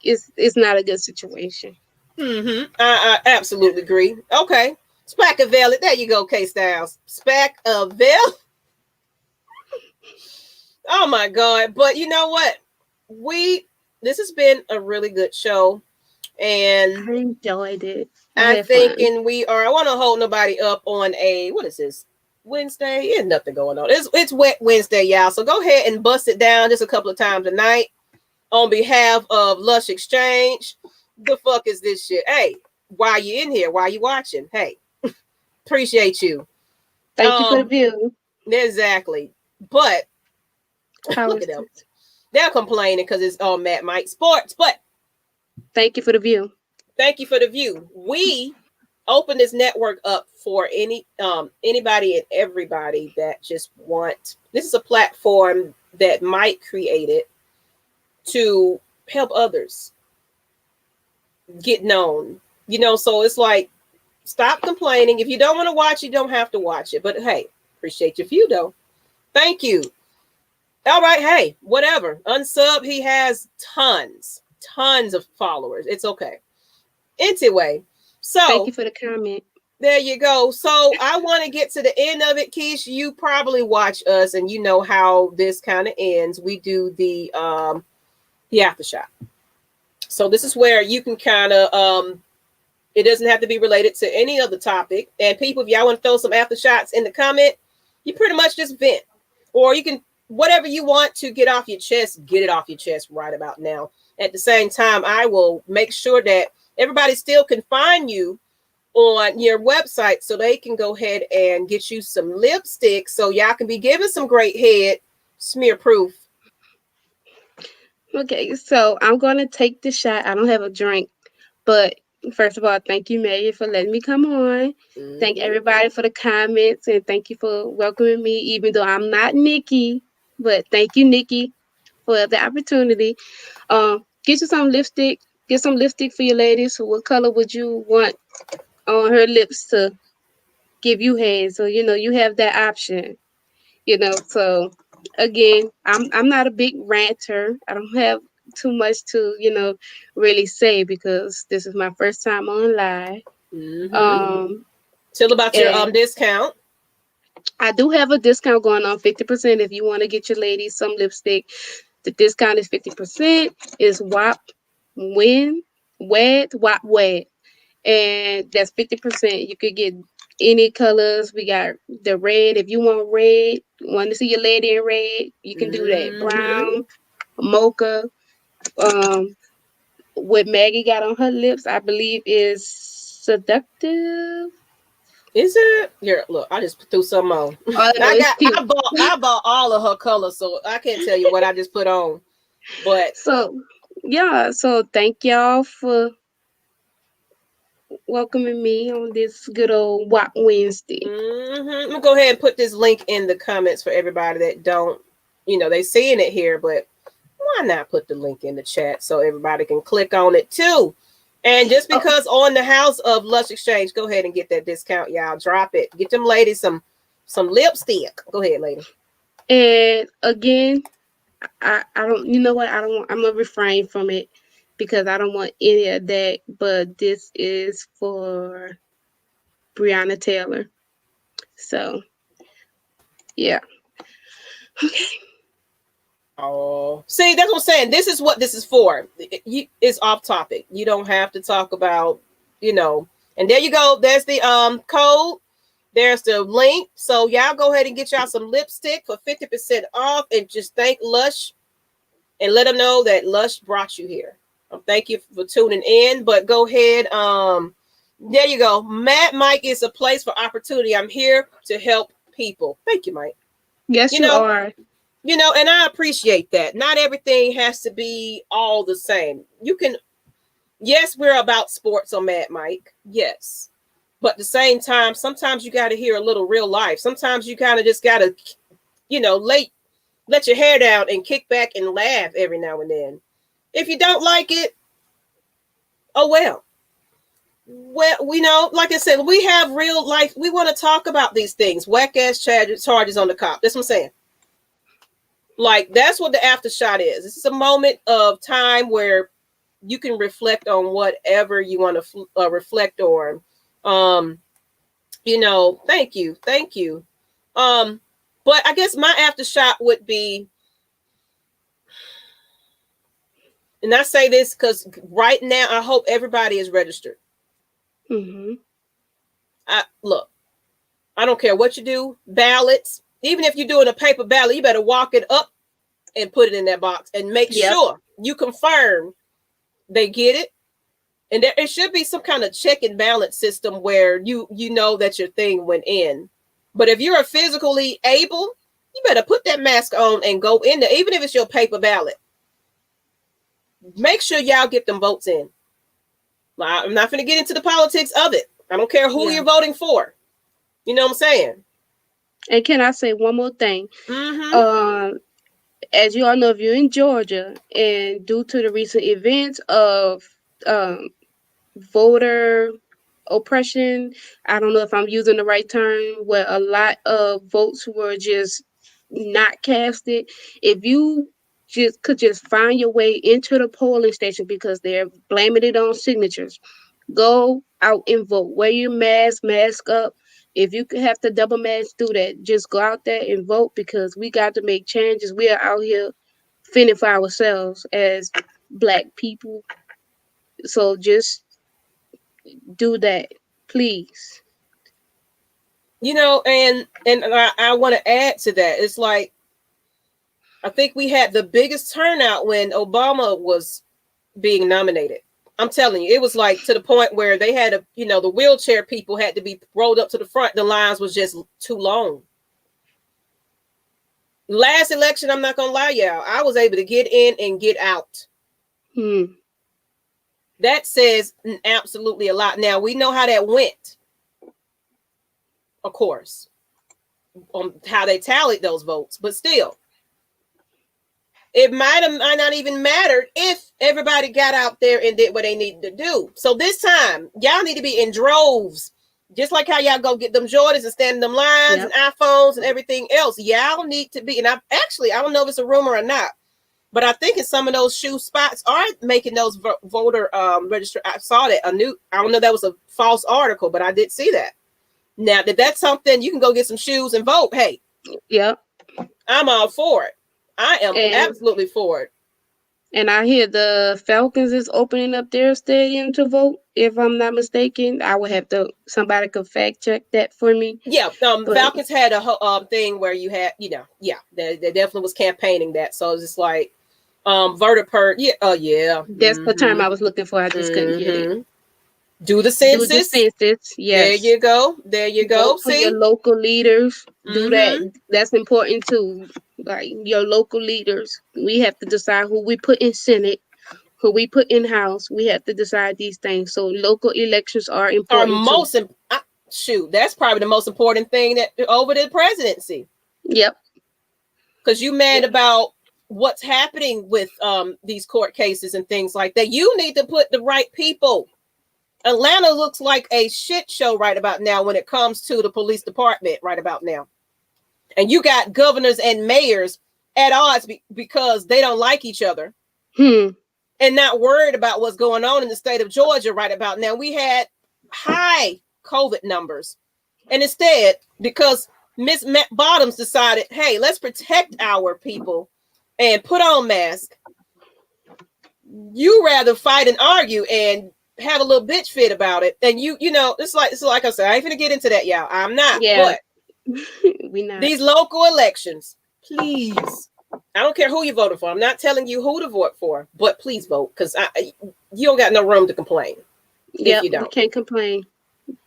it's not a good situation. Mm-hmm. I absolutely agree. Okay. Spackaville. There you go, K Styles. Spackaville. Oh my God. But you know what? This has been a really good show. And I enjoyed it. I I had fun. I want to hold nobody up on what is this? Wednesday? There's nothing going on. It's wet Wednesday, y'all. So go ahead and bust it down just a couple of times tonight on behalf of Lush Exchange. The fuck is this shit? Hey, why you in here? Why you watching? Hey, appreciate you. Thank you for the view. Exactly. But How look is at them. it? They're complaining because it's all Matt Mike Sports. But Thank you for the view. thank you for the view. We open this network up for anybody and everybody that just want. This is a platform that Mike created to help others get known. So it's like, stop complaining. If you don't want to watch, you don't have to watch it. But hey, appreciate your view though. Thank you. All right, hey, whatever. Unsub, he has tons of followers. It's okay. Anyway, so Thank you for the comment. there you go. So I want to get to the end of it, Keish. You probably watch us and you know how this kind of ends. We do the aftershock. So this is where you can kind of it doesn't have to be related to any other topic. And people, if y'all want to throw some aftershots in the comment, you pretty much just vent. Or you can, whatever you want to get off your chest, get it off your chest right about now. At the same time, I will make sure that everybody still can find you on your website so they can go ahead and get you some lipstick so y'all can be giving some great head, smear proof. Okay, so I'm gonna take the shot. I don't have a drink, but first of all, thank you, Maggie, for letting me come on. Mm-hmm. Thank everybody for the comments, and thank you for welcoming me, even though I'm not Nikki. But thank you, Nikki, for the opportunity. Get you some lipstick. Get some lipstick for your ladies. So what color would you want on her lips to give you head? So you have that option. So again, I'm not a big ranter. I don't have too much to really say, because this is my first time on live. Mm-hmm. Tell about your discount. I do have a discount going on, 50%. If you want to get your ladies some lipstick, the discount is 50%. Is WAP WAP WED, and that's 50%. You could get any colors. We got the red. If you want red, want to see your lady in red, you can do that. Brown, mocha. What Maggie got on her lips, I believe, is seductive. Is it? Here, look, I just threw some on. Oh no, it's cute. I bought all of her colors, so I can't tell you what I just put on. But So yeah, so thank y'all for welcoming me on this good old WAP Wednesday. I'm gonna go ahead and put this link in the comments for everybody that don't, they seeing it here, but why not put the link in the chat so everybody can click on it too? And just because on the house of Lush Exchange, go ahead and get that discount, y'all. Drop it. Get them ladies some lipstick. Go ahead, lady. And again, I don't, you know what? I'm gonna refrain from it because I don't want any of that. But this is for Breonna Taylor. So, yeah. Okay. Oh, see, that's what I'm saying. This is what this is for. It's off topic. You don't have to talk about, And there you go. There's the code. There's the link. So y'all go ahead and get y'all some lipstick for 50% off, and just thank Lush and let them know that Lush brought you here. Thank you for tuning in. But go ahead. There you go. Mad Mike is a place for opportunity. I'm here to help people. Thank you, Mike. Yes, you are. And I appreciate that. Not everything has to be all the same. Yes, we're about sports on Mad Mike. Yes. But at the same time, sometimes you got to hear a little real life. Sometimes you kind of just got to, let your hair down and kick back and laugh every now and then. If you don't like it, oh well. Well, like I said, we have real life. We want to talk about these things. Whack ass charges on the cop. That's what I'm saying. Like, that's what the aftershot is. This is a moment of time where you can reflect on whatever you want to reflect on. Thank you. But I guess my aftershot would be, and I say this because right now I hope everybody is registered. Look, I don't care what you do, ballots. Even if you're doing a paper ballot, you better walk it up and put it in that box and make sure you confirm they get it. And there should be some kind of check and balance system where you know that your thing went in. But if you're physically able, you better put that mask on and go in there, even if it's your paper ballot. Make sure y'all get them votes in. I'm not going to get into the politics of it. I don't care who you're voting for. You know what I'm saying? And can I say one more thing? As you all know, if you're in Georgia, and due to the recent events of voter oppression, I don't know if I'm using the right term, where a lot of votes were just not casted. If you could just find your way into the polling station, because they're blaming it on signatures, go out and vote. Wear your mask up. If you have to double mask, do that. Just go out there and vote, because we got to make changes. We are out here fending for ourselves as Black people. So just do that, please. And I want to add to that. It's like, I think we had the biggest turnout when Obama was being nominated. I'm telling you, it was like to the point where they had the wheelchair people had to be rolled up to the front. The lines was just too long. Last election, I'm not going to lie, y'all, I was able to get in and get out. That says absolutely a lot. Now, we know how that went, of course, on how they tallied those votes, but still, it might not even mattered if everybody got out there and did what they needed to do. So this time, y'all need to be in droves, just like how y'all go get them Jordans and stand in them lines and iPhones and everything else. Y'all need to be, and I don't know if it's a rumor or not, but I think in some of those shoe spots are making those voter register. I saw that. I don't know, that was a false article, but I did see that. Now, if that's something, you can go get some shoes and vote. Hey, I'm all for it. I am absolutely for it. And I hear the Falcons is opening up their stadium to vote. If I'm not mistaken, I would have to, somebody could fact check that for me. Yeah, But Falcons had a thing where you had, they definitely was campaigning that. So it's just like, voter per, yeah. that's the term I was looking for. I just couldn't get it. Do the Do the census. census, yes. There you go. There you go. Vote for your local leaders. Do that. Mhm. That's important too. Like your local leaders. We have to decide who we put in Senate, who we put in House. We have to decide these things. So local elections are important too. Shoot, that's probably the most important thing that over the presidency. Yep. Because you mad about what's happening with these court cases and things like that. You need to put the right people. Atlanta looks like a shit show right about now when it comes to the police department right about now. And you got governors and mayors at odds because they don't like each other and not worried about what's going on in the state of Georgia right about now. We had high COVID numbers. And instead, because Miss Bottoms decided, hey, let's protect our people and put on masks, you rather fight and argue and have a little bitch fit about it. And it's like I said, I ain't gonna get into that, y'all. I'm not. Yeah. But we not. These local elections, please. I don't care who you voted for. I'm not telling you who to vote for, but please vote, because you don't got no room to complain. Yeah, you don't. We can't complain. You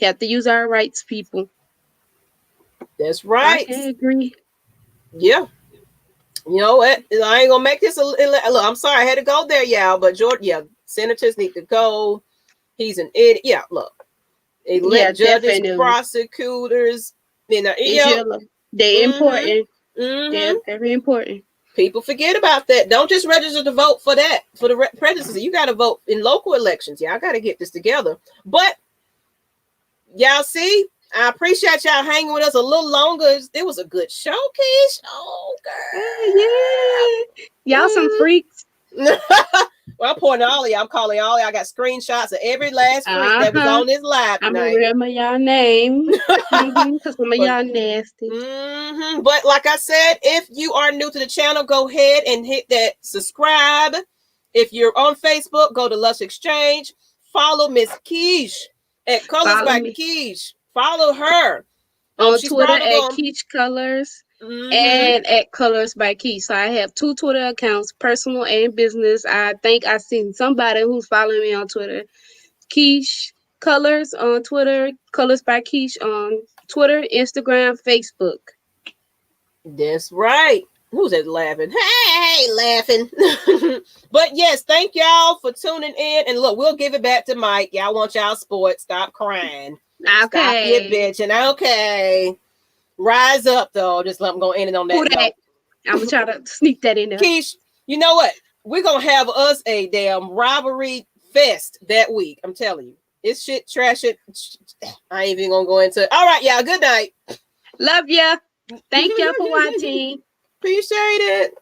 have to use our rights, people. That's right. I agree. Yeah. You know what? I ain't gonna make this look, I'm sorry I had to go there, y'all. But senators need to go. He's an idiot. Yeah, look. Elect judges, definitely. Prosecutors. They're important. They're very important. People forget about that. Don't just register to vote for that, for the presidency. You got to vote in local elections. Y'all got to get this together. But y'all see, I appreciate y'all hanging with us a little longer. It was a good show, Keish. Oh, girl. Yeah. Y'all some freaks. Well, I'm pointing all of y'all. I'm calling all of y'all. I got screenshots of every last freak that was on this live tonight. I'm going to remember y'all name. Because some of y'all nasty. But like I said, if you are new to the channel, go ahead and hit that subscribe. If you're on Facebook, go to Lush Exchange. Follow Miss Keish at Colors by Keish. Follow her. On Twitter at Keish Colors. And at Colors by Keish. So I have 2 Twitter accounts, personal and business. I think I seen somebody who's following me on Twitter. Keish Colors on Twitter, Colors by Keish on Twitter, Instagram, Facebook. That's right. Who's that laughing? Hey, laughing. But yes, thank y'all for tuning in. And look, we'll give it back to Mike. Y'all want y'all sports. Stop crying. Okay. Stop your bitching. Okay. Rise up, though. Just let them go in and on that note. I'm going to try to sneak that in there. Keish, you know what? We're going to have us a damn robbery fest that week. I'm telling you. It's shit, trash it. I ain't even going to go into it. All right, y'all. Good night. Love ya. Thank y'all for watching. Appreciate it.